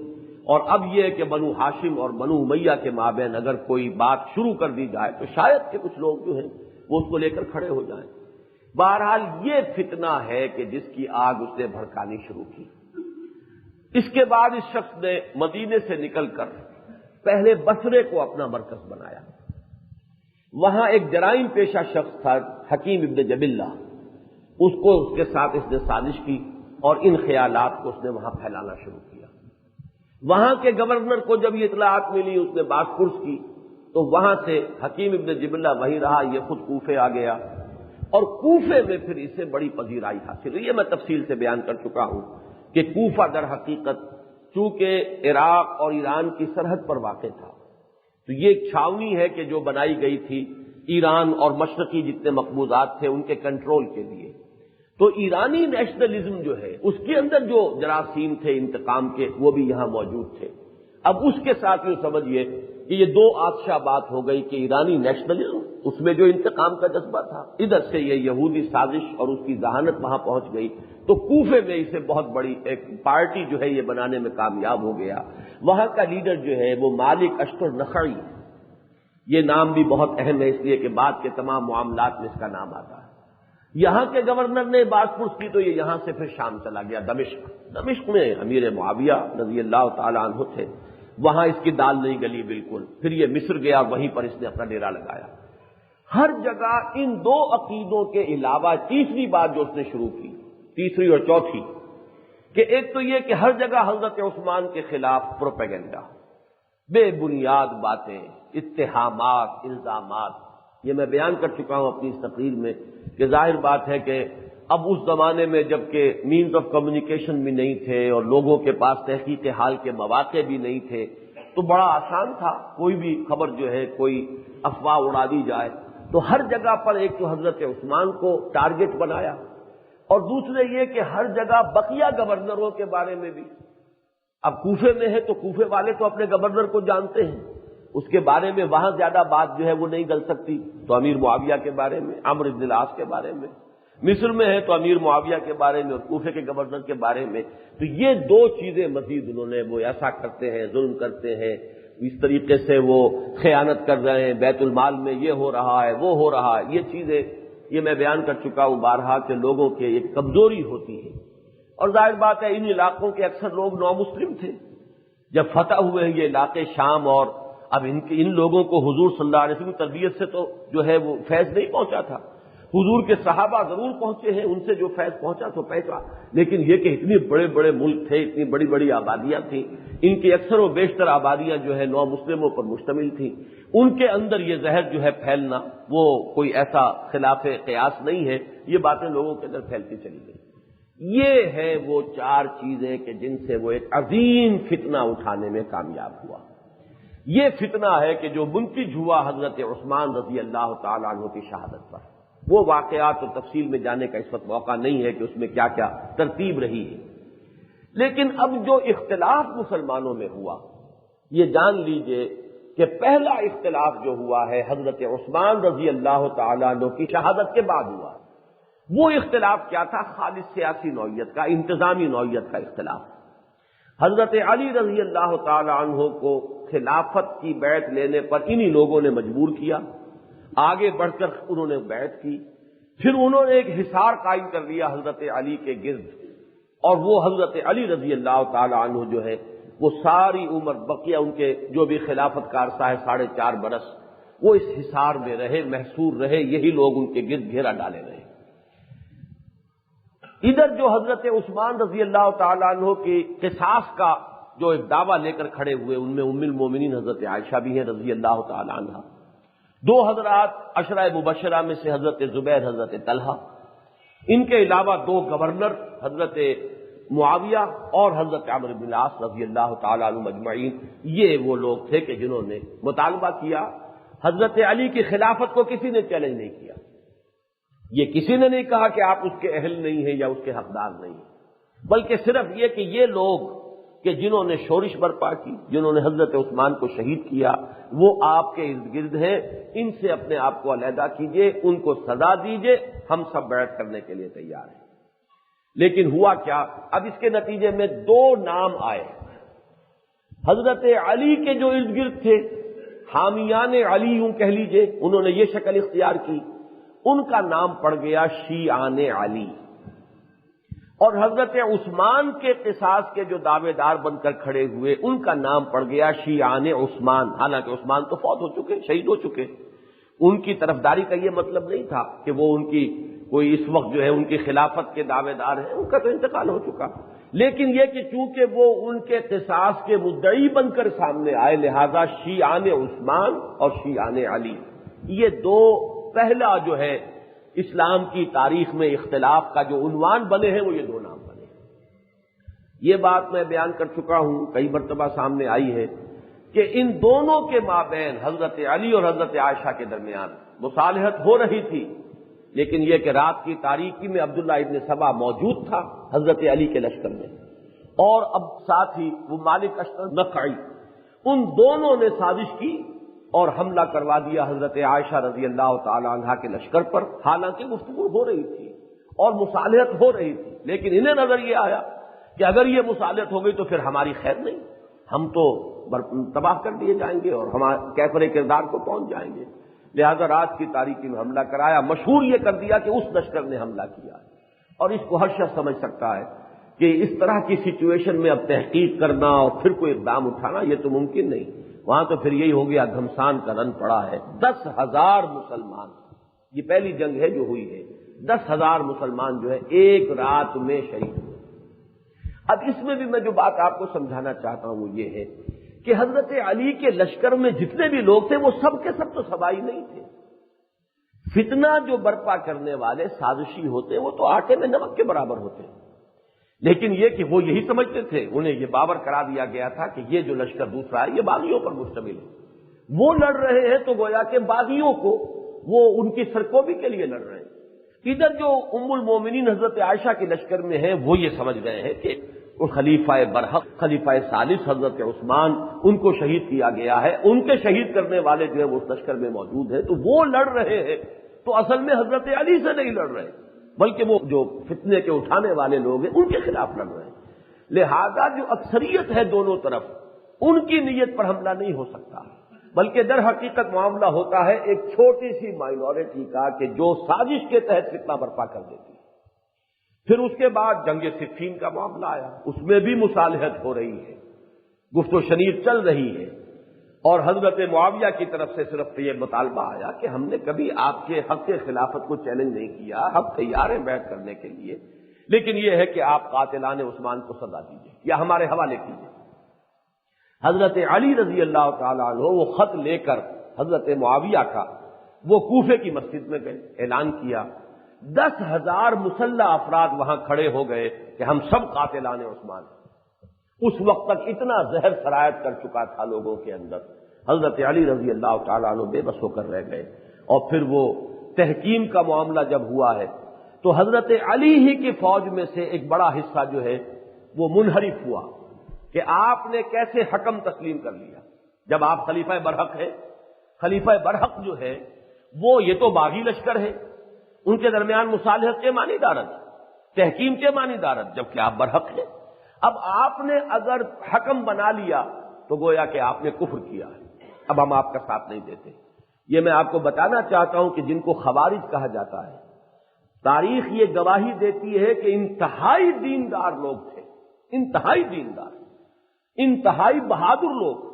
اور اب یہ کہ بنو ہاشم اور بنو امیہ کے مابین اگر کوئی بات شروع کر دی جائے تو شاید کہ کچھ لوگ جو ہیں وہ اس کو لے کر کھڑے ہو جائیں۔ بہرحال یہ فتنہ ہے کہ جس کی آگ اس نے بھڑکانی شروع کی۔ اس کے بعد اس شخص نے مدینے سے نکل کر پہلے بصرے کو اپنا مرکز بنایا۔ وہاں ایک جرائم پیشہ شخص تھا حکیم ابن جبلہ، اس کے ساتھ اس نے سازش کی اور ان خیالات کو اس نے وہاں پھیلانا شروع کیا۔ وہاں کے گورنر کو جب یہ اطلاعات ملی اس نے بات پرس کی تو وہاں سے حکیم ابن جبلہ وہیں رہا، یہ خود کوفے آ گیا، اور کوفے میں پھر اسے بڑی پذیرائی حاصل ہوئی۔ یہ میں تفصیل سے بیان کر چکا ہوں کہ کوفہ در حقیقت چونکہ عراق اور ایران کی سرحد پر واقع تھا تو یہ ایک چھاونی ہے کہ جو بنائی گئی تھی ایران اور مشرقی جتنے مقبوضات تھے ان کے کنٹرول کے لیے۔ تو ایرانی نیشنلزم جو ہے اس کے اندر جو جراثیم تھے انتقام کے وہ بھی یہاں موجود تھے۔ اب اس کے ساتھ یہ سمجھیے کہ یہ دو آتشہ بات ہو گئی کہ ایرانی نیشنلزم اس میں جو انتقام کا جذبہ تھا، ادھر سے یہ یہودی سازش اور اس کی ذہانت وہاں پہنچ گئی، تو کوفے میں اسے بہت بڑی ایک پارٹی جو ہے یہ بنانے میں کامیاب ہو گیا۔ وہاں کا لیڈر جو ہے وہ مالک اشتر نخعی، یہ نام بھی بہت اہم ہے اس لیے کہ بعد کے تمام معاملات میں اس کا نام آتا ہے۔ یہاں کے گورنر نے بات پرس کی تو یہ یہاں سے پھر شام چلا گیا دمشق میں امیر معاویہ رضی اللہ تعالی عنہ تھے، وہاں اس کی دال نہیں گلی بالکل، پھر یہ مصر گیا اور وہیں پر اس نے اپنا ڈیرا لگایا۔ ہر جگہ ان دو عقیدوں کے علاوہ تیسری بات جو اس نے شروع کی، تیسری اور چوتھی، کہ ایک تو یہ کہ ہر جگہ حضرت عثمان کے خلاف پروپیگنڈا، بے بنیاد باتیں، اتہامات، الزامات، یہ میں بیان کر چکا ہوں اپنی اس تقریر میں کہ ظاہر بات ہے کہ اب اس زمانے میں جبکہ مینز آف کمیونیکیشن بھی نہیں تھے اور لوگوں کے پاس تحقیق حال کے مواقع بھی نہیں تھے تو بڑا آسان تھا کوئی بھی خبر جو ہے کوئی افواہ اڑا دی جائے، تو ہر جگہ پر ایک تو حضرت عثمان کو ٹارگٹ بنایا اور دوسرے یہ کہ ہر جگہ بقیہ گورنروں کے بارے میں بھی، اب کوفے میں ہے تو کوفے والے تو اپنے گورنر کو جانتے ہیں، اس کے بارے میں وہاں زیادہ بات جو ہے وہ نہیں گل سکتی، تو امیر معاویہ کے بارے میں، عمرو بن العاص کے بارے میں، مصر میں ہے تو امیر معاویہ کے بارے میں اور کوفے کے گورنر کے بارے میں، تو یہ دو چیزیں مزید انہوں نے وہ ایسا کرتے ہیں، ظلم کرتے ہیں، اس طریقے سے وہ خیانت کر رہے ہیں، بیت المال میں یہ ہو رہا ہے وہ ہو رہا ہے، یہ چیزیں یہ میں بیان کر چکا ہوں بارہا کہ لوگوں کے ایک کمزوری ہوتی ہے، اور ظاہر بات ہے ان علاقوں کے اکثر لوگ نو مسلم تھے، جب فتح ہوئے ہیں یہ علاقے شام، اور اب ان لوگوں کو حضور صلی اللہ علیہ وسلم کی تربیت سے تو جو ہے وہ فیض نہیں پہنچا تھا، حضور کے صحابہ ضرور پہنچے ہیں، ان سے جو فیض پہنچا تو پہنچا، لیکن یہ کہ اتنے بڑے بڑے ملک تھے، اتنی بڑی بڑی آبادیاں تھیں، ان کی اکثر و بیشتر آبادیاں جو ہے نو مسلموں پر مشتمل تھیں، ان کے اندر یہ زہر جو ہے پھیلنا وہ کوئی ایسا خلاف قیاس نہیں ہے، یہ باتیں لوگوں کے اندر پھیلتی چلی گئی۔ یہ ہے وہ چار چیزیں کہ جن سے وہ ایک عظیم فتنہ اٹھانے میں کامیاب ہوا۔ یہ فتنہ ہے کہ جو منتج ہوا حضرت عثمان رضی اللہ تعالیٰ عنہ کی شہادت پر، وہ واقعات اور تفصیل میں جانے کا اس وقت موقع نہیں ہے کہ اس میں کیا کیا ترتیب رہی ہے، لیکن اب جو اختلاف مسلمانوں میں ہوا یہ جان لیجئے کہ پہلا اختلاف جو ہوا ہے حضرت عثمان رضی اللہ تعالیٰ عنہ کی شہادت کے بعد ہوا. وہ اختلاف کیا تھا؟ خالص سیاسی نوعیت کا، انتظامی نوعیت کا اختلاف. حضرت علی رضی اللہ تعالیٰ عنہ کو خلافت کی بیعت لینے پر انہی لوگوں نے مجبور کیا. آگے بڑھ کر انہوں نے بیعت کی. پھر انہوں نے ایک حصار قائم کر دیا حضرت علی کے گرد، اور وہ حضرت علی رضی اللہ تعالیٰ عنہ جو ہے وہ ساری عمر بقیہ ان کے جو بھی خلافت کا عرصہ ہے 4.5 برس، وہ اس حصار میں رہے، محصور رہے، یہی لوگ ان کے گرد گھیرا ڈالے رہے. ادھر جو حضرت عثمان رضی اللہ تعالیٰ عنہ کی قصاص کا جو ایک دعویٰ لے کر کھڑے ہوئے، ان میں ام المومنین حضرت عائشہ بھی ہیں رضی اللہ تعالیٰ عنہ. 2 حضرات عشرہ مبشرہ میں سے حضرت زبیر، حضرت طلحہ، ان کے علاوہ 2 گورنر حضرت معاویہ اور حضرت عمرو بن العاص رضی اللہ تعالیٰ عنہ مجمعین، یہ وہ لوگ تھے کہ جنہوں نے مطالبہ کیا. حضرت علی کی خلافت کو کسی نے چیلنج نہیں کیا. یہ کسی نے نہیں کہا کہ آپ اس کے اہل نہیں ہیں یا اس کے حقدار نہیں ہیں، بلکہ صرف یہ کہ یہ لوگ کہ جنہوں نے شورش برپا کی، جنہوں نے حضرت عثمان کو شہید کیا، وہ آپ کے ارد گرد ہیں، ان سے اپنے آپ کو علیحدہ کیجئے، ان کو سزا دیجئے، ہم سب بیعت کرنے کے لیے تیار ہیں. لیکن ہوا کیا؟ اب اس کے نتیجے میں 2 نام آئے. حضرت علی کے جو ارد گرد تھے، حامیان علی یوں کہہ لیجئے، انہوں نے یہ شکل اختیار کی، ان کا نام پڑ گیا شیعان علی. اور حضرت عثمان کے قصاص کے جو دعوے دار بن کر کھڑے ہوئے، ان کا نام پڑ گیا شیعان عثمان. حالانکہ عثمان تو فوت ہو چکے، شہید ہو چکے. ان کی طرفداری کا یہ مطلب نہیں تھا کہ وہ ان کی کوئی اس وقت جو ہے ان کی خلافت کے دعوے دار ہیں، ان کا تو انتقال ہو چکا. لیکن یہ کہ چونکہ وہ ان کے قصاص کے مدعی بن کر سامنے آئے، لہذا شیعان عثمان اور شیعان علی، یہ 2 پہلا جو ہے اسلام کی تاریخ میں اختلاف کا جو عنوان بنے ہیں، وہ یہ 2 نام بنے. یہ بات میں بیان کر چکا ہوں، کئی مرتبہ سامنے آئی ہے کہ ان دونوں کے مابین حضرت علی اور حضرت عائشہ کے درمیان مصالحت ہو رہی تھی. لیکن یہ کہ رات کی تاریکی میں عبداللہ ابن سبا موجود تھا حضرت علی کے لشکر میں، اور اب ساتھ ہی وہ مالک اشتر نخعی، ان دونوں نے سازش کی اور حملہ کروا دیا حضرت عائشہ رضی اللہ تعالی عنہا کے لشکر پر. حالانکہ گفتگو ہو رہی تھی اور مصالحت ہو رہی تھی، لیکن انہیں نظر یہ آیا کہ اگر یہ مصالحت ہو گئی تو پھر ہماری خیر نہیں، ہم تو تباہ کر دیے جائیں گے اور ہمارے کیفر کردار کو پہنچ جائیں گے. لہذا رات کی تاریکی میں حملہ کرایا. مشہور یہ کر دیا کہ اس لشکر نے حملہ کیا ہے، اور اس کو ہر شخص سمجھ سکتا ہے کہ اس طرح کی سچویشن میں اب تحقیق کرنا اور پھر کوئی اقدام اٹھانا یہ تو ممکن نہیں. وہاں تو پھر یہی ہو گیا، گھمسان کا رن پڑا ہے. 10,000 مسلمان، یہ پہلی جنگ ہے جو ہوئی ہے، 10,000 مسلمان جو ہے ایک رات میں شہید ہوئے. اب اس میں بھی میں جو بات آپ کو سمجھانا چاہتا ہوں وہ یہ ہے کہ حضرت علی کے لشکر میں جتنے بھی لوگ تھے وہ سب کے سب تو سبائی نہیں تھے. فتنہ جو برپا کرنے والے سازشی ہوتے وہ تو آٹے میں نمک کے برابر ہوتے ہیں. لیکن یہ کہ وہ یہی سمجھتے تھے، انہیں یہ باور کرا دیا گیا تھا کہ یہ جو لشکر دوسرا ہے یہ باغیوں پر مشتمل ہے. وہ لڑ رہے ہیں تو گویا کہ باغیوں کو وہ ان کی سرکوبی کے لیے لڑ رہے ہیں. ادھر جو ام المومنین حضرت عائشہ کے لشکر میں ہیں وہ یہ سمجھ گئے ہیں کہ وہ خلیفہ برحق، خلیفہ ثالث حضرت عثمان، ان کو شہید کیا گیا ہے، ان کے شہید کرنے والے جو ہے وہ اس لشکر میں موجود ہیں، تو وہ لڑ رہے ہیں تو اصل میں حضرت علی سے نہیں لڑ رہے بلکہ وہ جو فتنے کے اٹھانے والے لوگ ہیں ان کے خلاف لڑ رہے ہیں. لہذا جو اکثریت ہے دونوں طرف، ان کی نیت پر حملہ نہیں ہو سکتا، بلکہ در حقیقت معاملہ ہوتا ہے ایک چھوٹی سی مائنورٹی کا کہ جو سازش کے تحت فتنہ برپا کر دیتی ہے. پھر اس کے بعد جنگ صفین کا معاملہ آیا، اس میں بھی مصالحت ہو رہی ہے، گفت و شنید چل رہی ہے، اور حضرت معاویہ کی طرف سے صرف یہ مطالبہ آیا کہ ہم نے کبھی آپ کے حق خلافت کو چیلنج نہیں کیا، ہم تیار ہیں بیعت کرنے کے لیے، لیکن یہ ہے کہ آپ قاتلان عثمان کو سزا دیجیے یا ہمارے حوالے کیجیے. حضرت علی رضی اللہ تعالیٰ عنہ وہ خط لے کر حضرت معاویہ کا وہ کوفے کی مسجد میں گئے، اعلان کیا. 10,000 مسلح افراد وہاں کھڑے ہو گئے کہ ہم سب قاتلان عثمان. اس وقت تک اتنا زہر سرایت کر چکا تھا لوگوں کے اندر. حضرت علی رضی اللہ تعالیٰ عنہ بے بس ہو کر رہ گئے. اور پھر وہ تحکیم کا معاملہ جب ہوا ہے تو حضرت علی ہی کی فوج میں سے ایک بڑا حصہ جو ہے وہ منحرف ہوا کہ آپ نے کیسے حکم تسلیم کر لیا. جب آپ خلیفہ برحق ہیں، خلیفہ برحق جو ہے وہ یہ تو باغی لشکر ہے، ان کے درمیان مصالحت کے معنی دارت، تحکیم کے معنی دارت، جبکہ آپ برحق ہیں۔ اب آپ نے اگر حکم بنا لیا تو گویا کہ آپ نے کفر کیا ہے، اب ہم آپ کا ساتھ نہیں دیتے۔ یہ میں آپ کو بتانا چاہتا ہوں کہ جن کو خوارج کہا جاتا ہے، تاریخ یہ گواہی دیتی ہے کہ انتہائی دیندار لوگ تھے، انتہائی دیندار، انتہائی بہادر لوگ،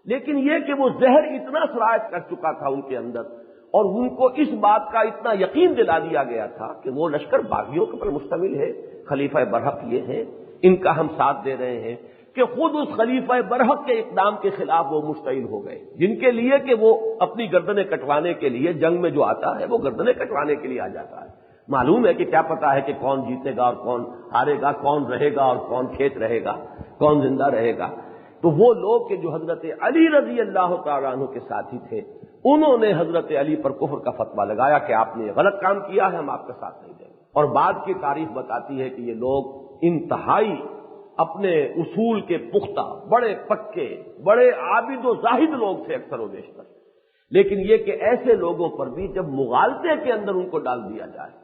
لیکن یہ کہ وہ زہر اتنا سرایت کر چکا تھا ان کے اندر، اور ان کو اس بات کا اتنا یقین دلا دیا گیا تھا کہ وہ لشکر باغیوں کے پر مشتمل ہے، خلیفہ برحق یہ ہیں، ان کا ہم ساتھ دے رہے ہیں، کہ خود اس خلیفہ برحق کے اقدام کے خلاف وہ مشتعل ہو گئے، جن کے لیے کہ وہ اپنی گردنیں کٹوانے کے لیے جنگ میں جو آتا ہے وہ گردنیں کٹوانے کے لیے آ جاتا ہے۔ معلوم ہے کہ کیا پتا ہے کہ کون جیتے گا اور کون ہارے گا، کون رہے گا اور کون کھیت رہے گا، کون زندہ رہے گا۔ تو وہ لوگ کہ جو حضرت علی رضی اللہ تعالیٰ عنہ کے ساتھی تھے، انہوں نے حضرت علی پر کفر کا فتویٰ لگایا کہ آپ نے یہ غلط کام کیا ہے، ہم آپ کا ساتھ نہیں دیں گے۔ اور بعد کی تاریخ بتاتی ہے کہ یہ لوگ انتہائی اپنے اصول کے پختہ، بڑے پکے، بڑے عابد و زاہد لوگ تھے اکثر و بیشتر، لیکن یہ کہ ایسے لوگوں پر بھی جب مغالطے کے اندر ان کو ڈال دیا جائے،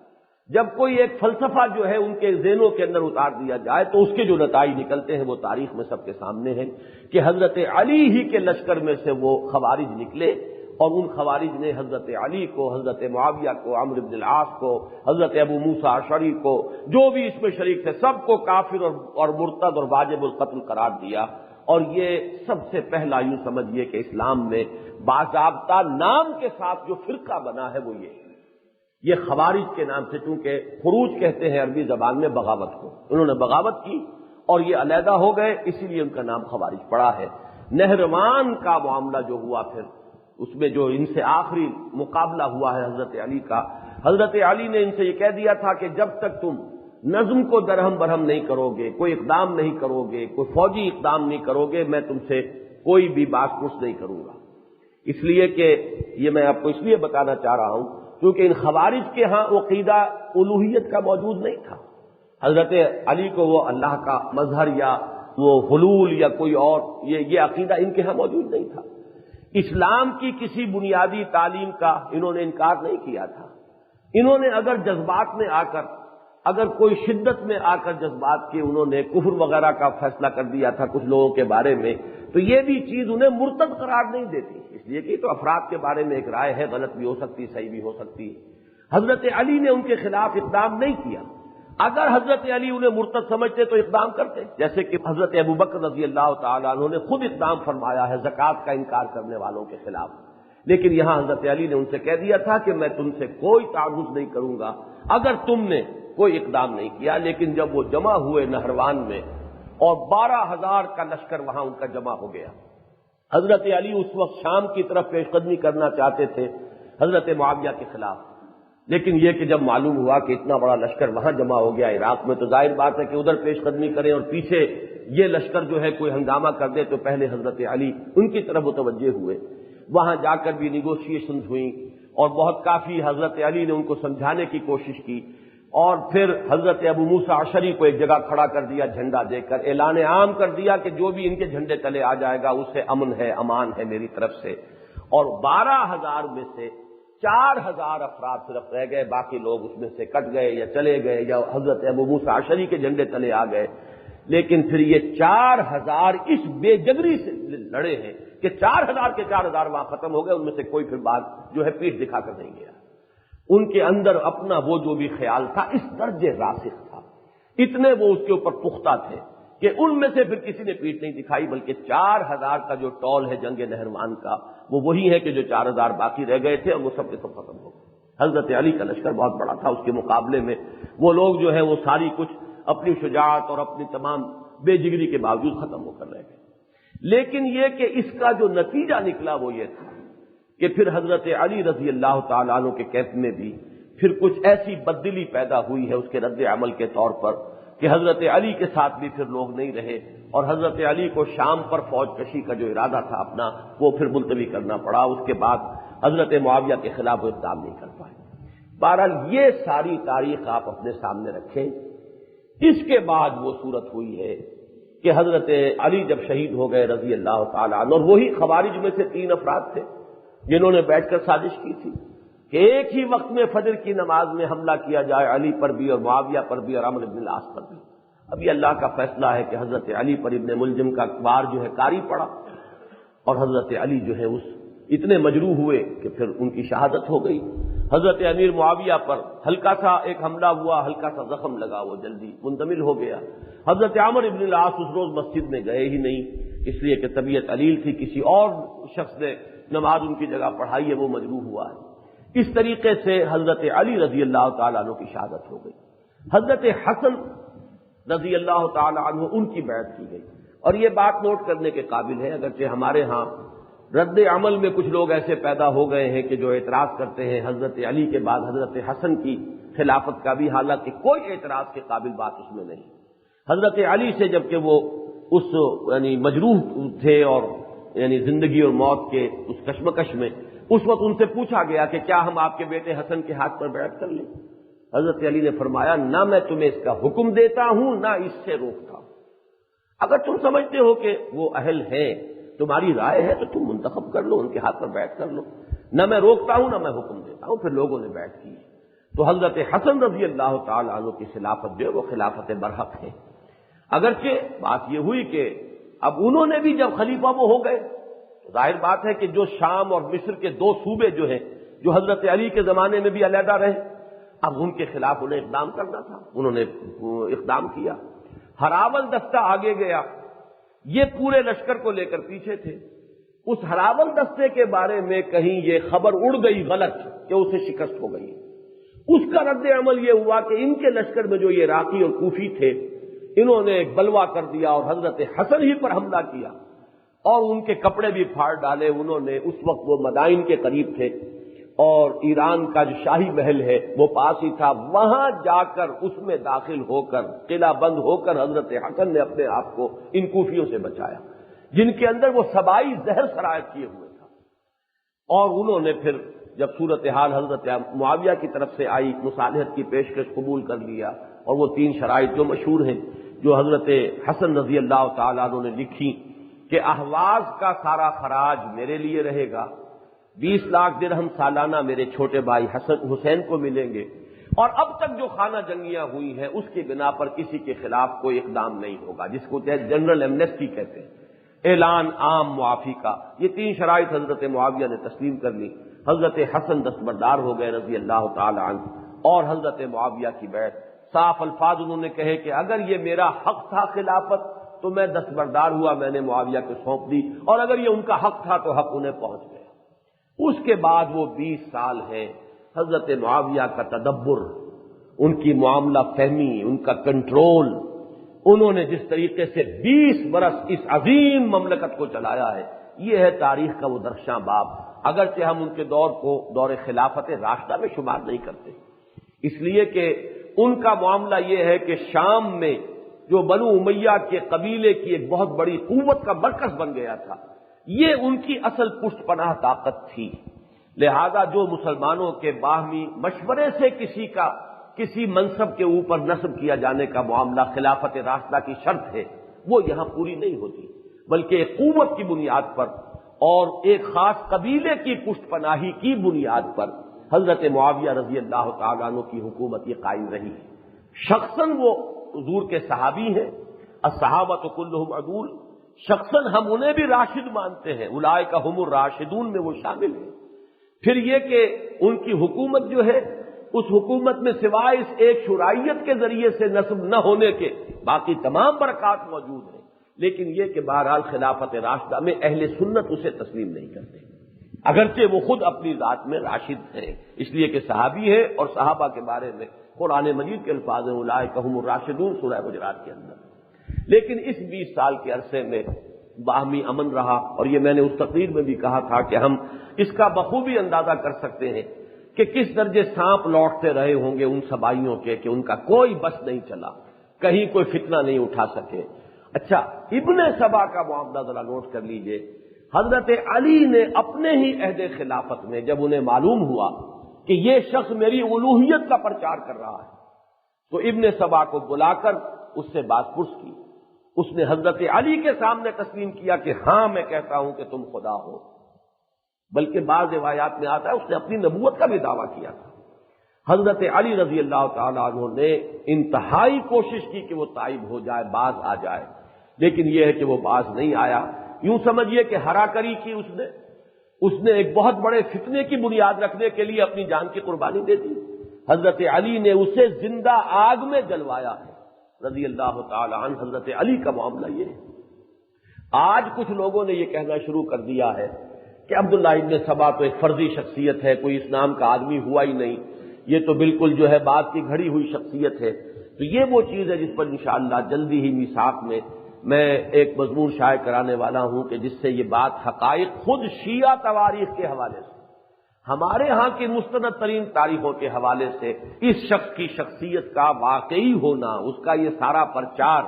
جب کوئی ایک فلسفہ جو ہے ان کے ذہنوں کے اندر اتار دیا جائے، تو اس کے جو نتائج نکلتے ہیں وہ تاریخ میں سب کے سامنے ہیں کہ حضرت علی ہی کے لشکر میں سے وہ خوارج نکلے، اور ان خوارج نے حضرت علی کو، حضرت معاویہ کو، عمرو بن العاص کو، حضرت ابو موسیٰ اشعری کو، جو بھی اس میں شریک تھے، سب کو کافر اور مرتد اور واجب القتل قرار دیا۔ اور یہ سب سے پہلا یوں سمجھیے کہ اسلام میں باضابطہ نام کے ساتھ جو فرقہ بنا ہے وہ یہ خوارج کے نام سے، چونکہ خروج کہتے ہیں عربی زبان میں بغاوت کو، انہوں نے بغاوت کی اور یہ علیحدہ ہو گئے، اسی لیے ان کا نام خوارج پڑا ہے۔ نہروان کا معاملہ جو ہوا، پھر اس میں جو ان سے آخری مقابلہ ہوا ہے حضرت علی کا، حضرت علی نے ان سے یہ کہہ دیا تھا کہ جب تک تم نظم کو درہم برہم نہیں کرو گے، کوئی اقدام نہیں کرو گے، کوئی فوجی اقدام نہیں کرو گے، میں تم سے کوئی بھی بات پرس نہیں کروں گا۔ اس لیے کہ یہ میں آپ کو اس لیے بتانا چاہ رہا ہوں کیونکہ ان خوارج کے ہاں عقیدہ الوہیت کا موجود نہیں تھا۔ حضرت علی کو وہ اللہ کا مظہر یا وہ حلول یا کوئی اور یہ عقیدہ ان کے ہاں موجود نہیں تھا۔ اسلام کی کسی بنیادی تعلیم کا انہوں نے انکار نہیں کیا تھا۔ انہوں نے اگر جذبات میں آ کر، اگر کوئی شدت میں آ کر جذبات کے انہوں نے کفر وغیرہ کا فیصلہ کر دیا تھا کچھ لوگوں کے بارے میں، تو یہ بھی چیز انہیں مرتد قرار نہیں دیتی، اس لیے کہ تو افراد کے بارے میں ایک رائے ہے، غلط بھی ہو سکتی، صحیح بھی ہو سکتی ہے۔ حضرت علی نے ان کے خلاف اقدام نہیں کیا۔ اگر حضرت علی انہیں مرتد سمجھتے تو اقدام کرتے، جیسے کہ حضرت ابوبکر رضی اللہ تعالیٰ عنہ نے خود اقدام فرمایا ہے زکوٰۃ کا انکار کرنے والوں کے خلاف، لیکن یہاں حضرت علی نے ان سے کہہ دیا تھا کہ میں تم سے کوئی تعرض نہیں کروں گا اگر تم نے کوئی اقدام نہیں کیا۔ لیکن جب وہ جمع ہوئے نہروان میں اور 12,000 کا لشکر وہاں ان کا جمع ہو گیا، حضرت علی اس وقت شام کی طرف پیش قدمی کرنا چاہتے تھے حضرت معاویہ کے خلاف، لیکن یہ کہ جب معلوم ہوا کہ اتنا بڑا لشکر وہاں جمع ہو گیا عراق میں، تو ظاہر بات ہے کہ ادھر پیش قدمی کریں اور پیچھے یہ لشکر جو ہے کوئی ہنگامہ کر دے، تو پہلے حضرت علی ان کی طرف متوجہ ہوئے۔ وہاں جا کر بھی نیگوشیشنز ہوئیں اور بہت کافی حضرت علی نے ان کو سمجھانے کی کوشش کی، اور پھر حضرت ابو موسیٰ اشعری کو ایک جگہ کھڑا کر دیا، جھنڈا دے کر اعلان عام کر دیا کہ جو بھی ان کے جھنڈے تلے آ جائے گا اسے امن ہے، امان ہے میری طرف سے۔ اور 12,000 میں سے 4,000 افراد صرف رہ گئے، باقی لوگ اس میں سے کٹ گئے یا چلے گئے یا حضرت ابو موسیٰ اشعری کے جھنڈے تلے آ گئے۔ لیکن پھر یہ 4,000 اس بے جبری سے لڑے ہیں کہ 4,000 کے 4,000 وہاں ختم ہو گئے، ان میں سے کوئی پھر بات جو ہے پیٹھ دکھا کر نہیں گیا۔ ان کے اندر اپنا وہ جو بھی خیال تھا اس درجے راسخ تھا، اتنے وہ اس کے اوپر پختہ تھے کہ ان میں سے پھر کسی نے پیٹھ نہیں دکھائی، بلکہ 4,000 کا جو ٹول ہے جنگ نہروان کا وہ وہی ہے کہ جو 4,000 باقی رہ گئے تھے اور وہ سب کے سب ختم ہو گئے۔ حضرت علی کا لشکر بہت بڑا تھا، اس کے مقابلے میں وہ لوگ جو ہے وہ ساری کچھ اپنی شجاعت اور اپنی تمام بے جگری کے باوجود ختم ہو کر رہ گئے۔ لیکن یہ کہ اس کا جو نتیجہ نکلا وہ یہ تھا کہ پھر حضرت علی رضی اللہ تعالیٰ عنہ کے کیف میں بھی پھر کچھ ایسی بددلی پیدا ہوئی ہے اس کے رد عمل کے طور پر کہ حضرت علی کے ساتھ بھی پھر لوگ نہیں رہے، اور حضرت علی کو شام پر فوج کشی کا جو ارادہ تھا اپنا وہ پھر ملتوی کرنا پڑا۔ اس کے بعد حضرت معاویہ کے خلاف وہ اقدام نہیں کر پائے۔ بہرحال یہ ساری تاریخ آپ اپنے سامنے رکھیں۔ اس کے بعد وہ صورت ہوئی ہے کہ حضرت علی جب شہید ہو گئے رضی اللہ تعالیٰ عنہ، اور وہی خوارج میں سے 3 افراد تھے جنہوں نے بیٹھ کر سازش کی تھی کہ ایک ہی وقت میں فجر کی نماز میں حملہ کیا جائے، علی پر بھی اور معاویہ پر بھی اور عمرو بن العاص پر بھی۔ اب یہ اللہ کا فیصلہ ہے کہ حضرت علی پر ابن ملجم کا وار جو ہے کاری پڑا، اور حضرت علی جو ہے اس اتنے مجروح ہوئے کہ پھر ان کی شہادت ہو گئی۔ حضرت امیر معاویہ پر ہلکا سا ایک حملہ ہوا، ہلکا سا زخم لگا، وہ جلدی منتمل ہو گیا۔ حضرت عمرو بن العاص اس روز مسجد میں گئے ہی نہیں، اس لیے کہ طبیعت علیل تھی، کسی اور شخص نے نماز ان کی جگہ پڑھائی ہے، وہ مجروح ہوا ہے۔ اس طریقے سے حضرت علی رضی اللہ تعالیٰ عنہ کی شہادت ہو گئی۔ حضرت حسن رضی اللہ تعالیٰ عنہ ان کی بیعت کی گئی، اور یہ بات نوٹ کرنے کے قابل ہے، اگرچہ ہمارے ہاں رد عمل میں کچھ لوگ ایسے پیدا ہو گئے ہیں کہ جو اعتراض کرتے ہیں حضرت علی کے بعد حضرت حسن کی خلافت کا بھی، حالانکہ کوئی اعتراض کے قابل بات اس میں نہیں۔ حضرت علی سے جبکہ وہ اس یعنی مجروح تھے اور یعنی زندگی اور موت کے اس کشمکش میں، اس وقت ان سے پوچھا گیا کہ کیا ہم آپ کے بیٹے حسن کے ہاتھ پر بیعت کر لیں؟ حضرت علی نے فرمایا نہ میں تمہیں اس کا حکم دیتا ہوں نہ اس سے روکتا ہوں، اگر تم سمجھتے ہو کہ وہ اہل ہیں، تمہاری رائے ہے تو تم منتخب کر لو، ان کے ہاتھ پر بیعت کر لو، نہ میں روکتا ہوں نہ میں حکم دیتا ہوں۔ پھر لوگوں نے بیعت کی۔ تو حضرت حسن رضی اللہ تعالیٰ عنہ کی خلافت جو ہے وہ خلافت برحق ہے، اگرچہ بات یہ ہوئی کہ اب انہوں نے بھی جب خلیفہ وہ ہو گئے، ظاہر بات ہے کہ جو شام اور مصر کے 2 صوبے جو ہیں جو حضرت علی کے زمانے میں بھی علیحدہ رہے، اب ان کے خلاف انہیں اقدام کرنا تھا، انہوں نے اقدام کیا۔ ہراول دستہ آگے گیا، یہ پورے لشکر کو لے کر پیچھے تھے۔ اس ہراول دستے کے بارے میں کہیں یہ خبر اڑ گئی غلط کہ اسے شکست ہو گئی، اس کا رد عمل یہ ہوا کہ ان کے لشکر میں جو یہ عراقی اور کوفی تھے، انہوں نے ایک بلوا کر دیا اور حضرت حسن ہی پر حملہ کیا اور ان کے کپڑے بھی پھاڑ ڈالے۔ انہوں نے اس وقت وہ مدائن کے قریب تھے اور ایران کا جو شاہی محل ہے وہ پاس ہی تھا، وہاں جا کر اس میں داخل ہو کر قلعہ بند ہو کر حضرت حسن نے اپنے آپ کو ان کوفیوں سے بچایا جن کے اندر وہ سبائی زہر سرایت کیے ہوئے تھا۔ اور انہوں نے پھر جب صورتحال حضرت معاویہ کی طرف سے آئی، مصالحت کی پیشکش قبول کر لیا، اور وہ 3 شرائط جو مشہور ہیں جو حضرت حسن رضی اللہ تعالیٰ عنہ نے لکھی کہ احواز کا سارا خراج میرے لیے رہے گا، 20 لاکھ درہم سالانہ میرے چھوٹے بھائی حسین کو ملیں گے، اور اب تک جو خانہ جنگیاں ہوئی ہیں اس کی بنا پر کسی کے خلاف کوئی اقدام نہیں ہوگا، جس کو جنرل ایمنیسٹی کہتے ہیں، اعلان عام معافی کا۔ یہ 3 شرائط حضرت معاویہ نے تسلیم کر لی۔ حضرت حسن دستبردار ہو گئے رضی اللہ تعالی عنہ، اور حضرت معاویہ کی بیعت صاف الفاظ انہوں نے کہے کہ اگر یہ میرا حق تھا خلافت تو میں دستبردار ہوا، میں نے معاویہ کو سونپ دی، اور اگر یہ ان کا حق تھا تو حق انہیں پہنچ گیا۔ اس کے بعد وہ 20 سال ہیں حضرت معاویہ کا تدبر، ان کی معاملہ فہمی، ان کا کنٹرول، انہوں نے جس طریقے سے 20 برس اس عظیم مملکت کو چلایا ہے، یہ ہے تاریخ کا وہ درخشاں باب، اگرچہ ہم ان کے دور کو دور خلافت راشدہ میں شمار نہیں کرتے، اس لیے کہ ان کا معاملہ یہ ہے کہ شام میں جو بنو امیہ کے قبیلے کی ایک بہت بڑی قوت کا مرکز بن گیا تھا، یہ ان کی اصل پشت پناہ طاقت تھی، لہذا جو مسلمانوں کے باہمی مشورے سے کسی منصب کے اوپر نصب کیا جانے کا معاملہ خلافت راشدہ کی شرط ہے، وہ یہاں پوری نہیں ہوتی، بلکہ ایک قوت کی بنیاد پر اور ایک خاص قبیلے کی پشت پناہی کی بنیاد پر حضرت معاویہ رضی اللہ تعالیٰ عنہ کی حکومت یہ قائم رہی ہے۔ شخصاً وہ حضور کے صحابی ہیں، الصحابۃ کلہم عدول، شخصاً ہم انہیں بھی راشد مانتے ہیں، اولئک ھم الراشدون میں وہ شامل ہیں۔ پھر یہ کہ ان کی حکومت جو ہے، اس حکومت میں سوائے اس ایک شرائعت کے ذریعے سے نصب نہ ہونے کے باقی تمام برکات موجود ہیں، لیکن یہ کہ بہرحال خلافت راشدہ میں اہل سنت اسے تسلیم نہیں کرتے، اگرچہ وہ خود اپنی ذات میں راشد ہیں، اس لیے کہ صحابی ہے، اور صحابہ کے بارے میں قرآن مجید کے الفاظ ہیں اولئک ھم الراشدون سورہ حجرات کے اندر۔ لیکن اس 20 سال کے عرصے میں باہمی امن رہا، اور یہ میں نے اس تقریر میں بھی کہا تھا کہ ہم اس کا بخوبی اندازہ کر سکتے ہیں کہ کس درجے سانپ لوٹتے رہے ہوں گے ان سبائیوں کے کہ ان کا کوئی بس نہیں چلا، کہیں کوئی فتنہ نہیں اٹھا سکے۔ اچھا، ابن سبا کا معاملہ ذرا نوٹ کر لیجئے۔ حضرت علی نے اپنے ہی عہد خلافت میں جب انہیں معلوم ہوا کہ یہ شخص میری الوہیت کا پرچار کر رہا ہے، تو ابن سبا کو بلا کر اس سے بات پرس کی اس نے حضرت علی کے سامنے تسلیم کیا کہ ہاں میں کہتا ہوں کہ تم خدا ہو، بلکہ بعض روایات میں آتا ہے اس نے اپنی نبوت کا بھی دعویٰ کیا تھا۔ حضرت علی رضی اللہ تعالیٰ عنہ نے انتہائی کوشش کی کہ وہ تائب ہو جائے، باز آ جائے، لیکن یہ ہے کہ وہ باز نہیں آیا۔ یوں سمجھیے کہ ہرا کری کی اس نے ایک بہت بڑے فتنے کی بنیاد رکھنے کے لیے اپنی جان کی قربانی دے دی۔ حضرت علی نے اسے زندہ آگ میں جلوایا ہے رضی اللہ تعالی عنہ۔ حضرت علی کا معاملہ یہ ہے۔ آج کچھ لوگوں نے یہ کہنا شروع کر دیا ہے کہ عبداللہ ابن سبا تو ایک فرضی شخصیت ہے، کوئی اسلام کا آدمی ہوا ہی نہیں، یہ تو بالکل جو ہے بات کی گھڑی ہوئی شخصیت ہے۔ تو یہ وہ چیز ہے جس پر انشاءاللہ جلدی ہی میثاق میں ایک مضمون شائع کرانے والا ہوں کہ جس سے یہ بات حقائق خود شیعہ تواریخ کے حوالے سے، ہمارے ہاں کی مستند ترین تاریخوں کے حوالے سے اس شخص کی شخصیت کا واقعی ہونا، اس کا یہ سارا پرچار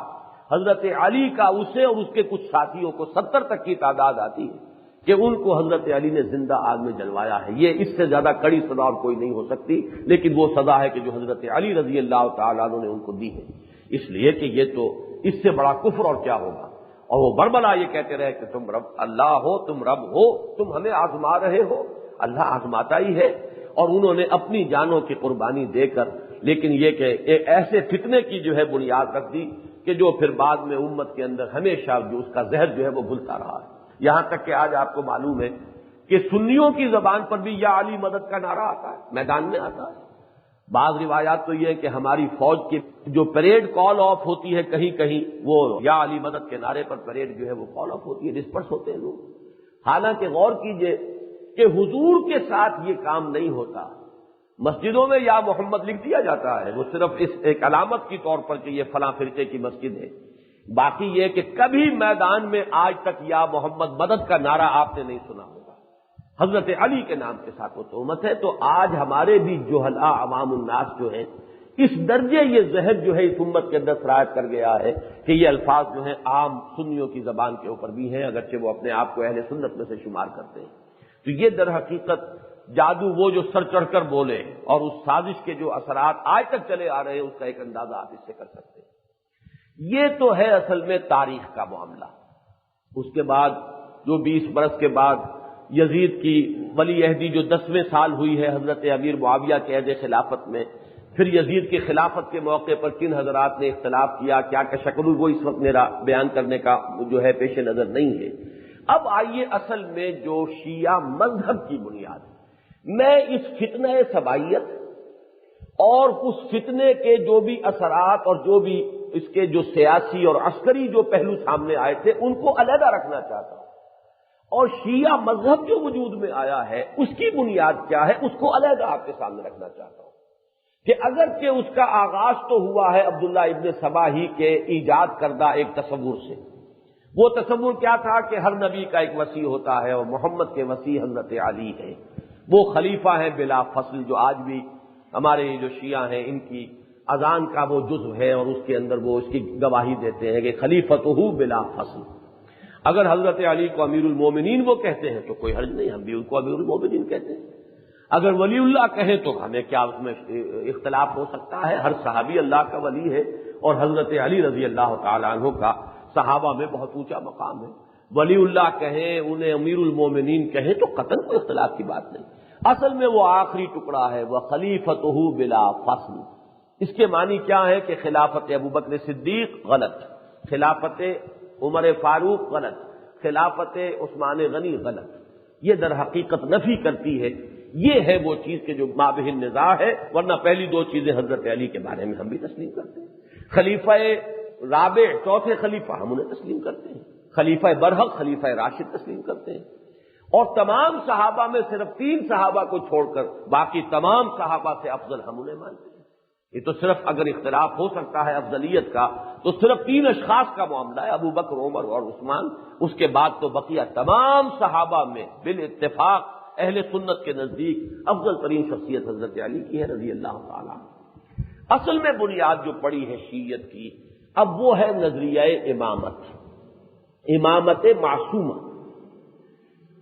حضرت علی کا اسے اور اس کے کچھ ساتھیوں کو 70 تک کی تعداد آتی ہے کہ ان کو حضرت علی نے زندہ آگ میں جلوایا ہے۔ یہ اس سے زیادہ کڑی سزا اور کوئی نہیں ہو سکتی، لیکن وہ سزا ہے کہ جو حضرت علی رضی اللہ تعالیٰ عنہ نے ان کو دی ہے، اس لیے کہ یہ تو اس سے بڑا کفر اور کیا ہوگا۔ اور وہ بربلا یہ کہتے رہے کہ تم رب اللہ ہو، تم رب ہو، تم ہمیں آزما رہے ہو، اللہ آزماتا ہی ہے۔ اور انہوں نے اپنی جانوں کی قربانی دے کر، لیکن یہ کہ ایک ایسے فتنے کی جو ہے بنیاد رکھ دی کہ جو پھر بعد میں امت کے اندر ہمیشہ جو اس کا زہر جو ہے وہ گھلتا رہا ہے۔ یہاں تک کہ آج آپ کو معلوم ہے کہ سنیوں کی زبان پر بھی یا علی مدد کا نعرہ آتا ہے، میدان میں آتا ہے۔ بعض روایات تو یہ ہے کہ ہماری فوج کی جو پریڈ کال آف ہوتی ہے کہیں کہیں، وہ یا علی مدد کے نعرے پر پریڈ جو ہے وہ کال آف ہوتی ہے، ڈسپرس ہوتے ہیں لوگ۔ حالانکہ غور کیجئے کہ حضور کے ساتھ یہ کام نہیں ہوتا۔ مسجدوں میں یا محمد لکھ دیا جاتا ہے، وہ صرف اس ایک علامت کے طور پر کہ یہ فلاں فرقے کی مسجد ہے، باقی یہ کہ کبھی میدان میں آج تک یا محمد مدد کا نعرہ آپ نے نہیں سنا ہوگا۔ حضرت علی کے نام کے ساتھ وہ تہمت ہے۔ تو آج ہمارے بھی جہلاء عوام الناس جو ہیں، اس درجے یہ زہر جو ہے اس امت کے اندر سرایت کر گیا ہے کہ یہ الفاظ جو ہیں عام سنیوں کی زبان کے اوپر بھی ہیں، اگرچہ وہ اپنے آپ کو اہل سنت میں سے شمار کرتے ہیں۔ تو یہ در حقیقت جادو وہ جو سر چڑھ کر بولے اور اس سازش کے جو اثرات آج تک چلے آ رہے ہیں اس کا ایک اندازہ آپ اس سے کر سکتے ہیں۔ یہ تو ہے اصل میں تاریخ کا معاملہ۔ اس کے بعد جو 20 برس کے بعد یزید کی ولی عہدی جو 10ویں سال ہوئی ہے حضرت امیر معاویہ کے عہد خلافت میں، پھر یزید کی خلافت کے موقع پر کن حضرات نے اختلاف کیا، کیا کہ شکل وہ اس وقت میرا بیان کرنے کا جو ہے پیش نظر نہیں ہے۔ اب آئیے اصل میں جو شیعہ مذہب کی بنیاد، میں اس فتنہ سبائیت اور اس فتنے کے جو بھی اثرات اور جو بھی اس کے جو سیاسی اور عسکری جو پہلو سامنے آئے تھے ان کو علیحدہ رکھنا چاہتا ہوں، اور شیعہ مذہب جو وجود میں آیا ہے اس کی بنیاد کیا ہے اس کو علیحدہ آپ کے سامنے رکھنا چاہتا ہوں کہ اگرچہ اس کا آغاز تو ہوا ہے عبداللہ ابن سبا ہی کے ایجاد کردہ ایک تصور سے۔ وہ تصور کیا تھا کہ ہر نبی کا ایک وصی ہوتا ہے اور محمد کے وصی حضرت علی ہیں، وہ خلیفہ ہیں بلا فصل، جو آج بھی ہمارے جو شیعہ ہیں ان کی اذان کا وہ جزو ہے اور اس کے اندر وہ اس کی گواہی دیتے ہیں کہ خلیفتہ بلا فصل۔ اگر حضرت علی کو امیر المومنین وہ کہتے ہیں تو کوئی حرج نہیں، ہم بھی ان کو امیر المومنین کہتے ہیں۔ اگر ولی اللہ کہیں تو ہمیں کیا اس میں اختلاف ہو سکتا ہے؟ ہر صحابی اللہ کا ولی ہے، اور حضرت علی رضی اللہ تعالی عنہ کا صحابہ میں بہت اونچا مقام ہے۔ ولی اللہ کہیں، انہیں امیر المومنین کہیں تو قطعاً کوئی اختلاف کی بات نہیں۔ اصل میں وہ آخری ٹکڑا ہے، وہ خلیفتہ بلا فصل۔ اس کے معنی کیا ہے کہ خلافت ابوبکر صدیق غلط، خلافت عمر فاروق غلط، خلافت عثمان غنی غلط۔ یہ در حقیقت نفی کرتی ہے، یہ ہے وہ چیز کہ جو مابہ النزاع ہے، ورنہ پہلی دو چیزیں حضرت علی کے بارے میں ہم بھی تسلیم کرتے ہیں۔ خلیفہ رابع، چوتھے خلیفہ ہم انہیں تسلیم کرتے ہیں، خلیفہ برحق، خلیفہ راشد تسلیم کرتے ہیں، اور تمام صحابہ میں صرف 3 صحابہ کو چھوڑ کر باقی تمام صحابہ سے افضل ہم انہیں مانتے ہیں۔ یہ تو صرف اگر اختلاف ہو سکتا ہے افضلیت کا تو صرف 3 اشخاص کا معاملہ ہے، ابو بکر، عمر اور عثمان۔ اس کے بعد تو بقیہ تمام صحابہ میں بالاتفاق اہل سنت کے نزدیک افضل ترین شخصیت حضرت علی کی ہے رضی اللہ تعالیٰ۔ اصل میں بنیاد جو پڑی ہے شیعیت کی اب وہ ہے نظریہ امامت، امامت معصومہ۔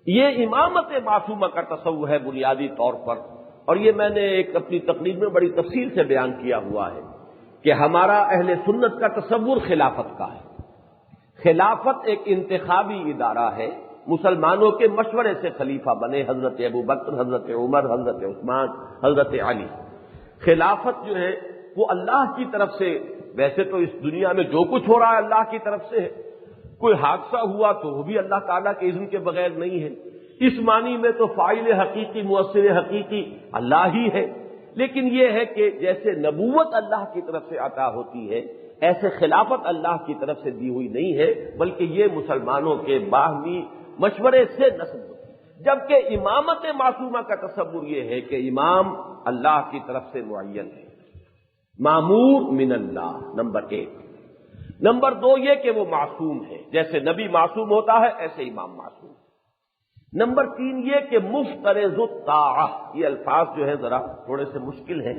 یہ امامت معصومہ کا تصور ہے بنیادی طور پر، اور یہ میں نے ایک اپنی تقریر میں بڑی تفصیل سے بیان کیا ہوا ہے کہ ہمارا اہل سنت کا تصور خلافت کا ہے، خلافت ایک انتخابی ادارہ ہے، مسلمانوں کے مشورے سے خلیفہ بنے حضرت ابوبکر، حضرت عمر، حضرت عثمان، حضرت علی۔ خلافت جو ہے وہ اللہ کی طرف سے، ویسے تو اس دنیا میں جو کچھ ہو رہا ہے اللہ کی طرف سے ہے، کوئی حادثہ ہوا تو وہ بھی اللہ تعالیٰ کے اذن کے بغیر نہیں ہے، اس معنی میں تو فاعل حقیقی، مؤثر حقیقی اللہ ہی ہے۔ لیکن یہ ہے کہ جیسے نبوت اللہ کی طرف سے عطا ہوتی ہے، ایسے خلافت اللہ کی طرف سے دی ہوئی نہیں ہے، بلکہ یہ مسلمانوں کے باہمی مشورے سے نصب ہوتی ہے۔ جبکہ امامت معصومہ کا تصور یہ ہے کہ امام اللہ کی طرف سے معین ہے، مامور من اللہ، نمبر 1۔ نمبر 2 یہ کہ وہ معصوم ہے، جیسے نبی معصوم ہوتا ہے ایسے امام معصوم۔ نمبر 3 یہ کہ مفترض الطاعہ، یہ الفاظ جو ہے ذرا تھوڑے سے مشکل ہیں۔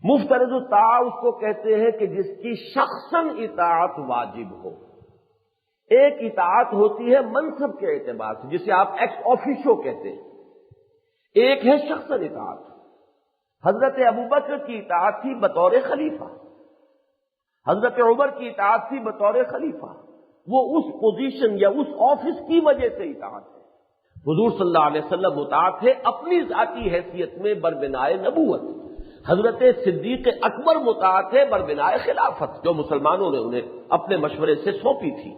مفترض الطاعہ اس کو کہتے ہیں کہ جس کی شخصاً اطاعت واجب ہو۔ ایک اطاعت ہوتی ہے منصب کے اعتبار سے، جسے آپ ایکس آفیشو کہتے ہیں، ایک ہے شخصاً اطاعت۔ حضرت ابوبکر کی اطاعت تھی بطور خلیفہ، حضرت عمر کی اطاعت تھی بطور خلیفہ، وہ اس پوزیشن یا اس آفس کی وجہ سے اطاعت ہے۔ حضور صلی اللہ علیہ وسلم مطاعت ہے اپنی ذاتی حیثیت میں بربنائے نبوت، حضرت صدیق اکبر مطاعت ہے بربنائے خلافت جو مسلمانوں نے انہیں اپنے مشورے سے سونپی تھی،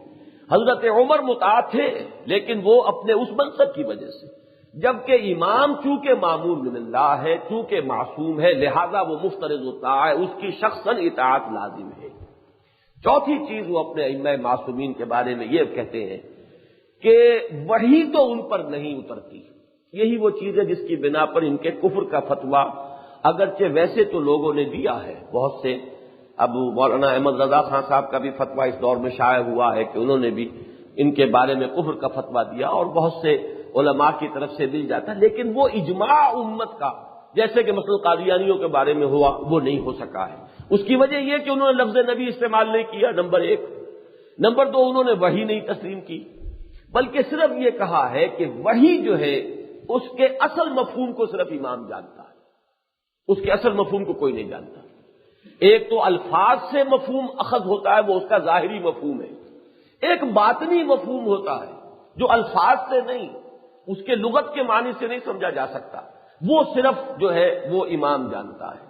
حضرت عمر مطاعت تھے لیکن وہ اپنے اس منصب کی وجہ سے، جبکہ امام چونکہ مامور من اللہ ہے، چونکہ معصوم ہے، لہذا وہ مفترض الطاعہ ہے، اس کی شخصاً اطاعت لازم ہے۔ چوتھی چیز وہ اپنے ائمہ معصومین کے بارے میں یہ کہتے ہیں کہ وحی تو ان پر نہیں اترتی، یہی وہ چیز ہے جس کی بنا پر ان کے کفر کا فتویٰ، اگرچہ ویسے تو لوگوں نے دیا ہے بہت سے، اب مولانا احمد رضا خان صاحب کا بھی فتویٰ اس دور میں شائع ہوا ہے کہ انہوں نے بھی ان کے بارے میں کفر کا فتویٰ دیا، اور بہت سے علماء کی طرف سے مل جاتا ہے، لیکن وہ اجماع امت کا، جیسے کہ مثلا قادیانیوں کے بارے میں ہوا، وہ نہیں ہو سکا ہے۔ اس کی وجہ یہ کہ انہوں نے لفظ نبی استعمال نہیں کیا، نمبر 1۔ نمبر 2 انہوں نے وحی نہیں تسلیم کی، بلکہ صرف یہ کہا ہے کہ وحی جو ہے اس کے اصل مفہوم کو صرف امام جانتا ہے، اس کے اصل مفہوم کو کوئی نہیں جانتا۔ ایک تو الفاظ سے مفہوم اخذ ہوتا ہے، وہ اس کا ظاہری مفہوم ہے، ایک باطنی مفہوم ہوتا ہے جو الفاظ سے نہیں، اس کے لغت کے معنی سے نہیں سمجھا جا سکتا، وہ صرف جو ہے وہ امام جانتا ہے۔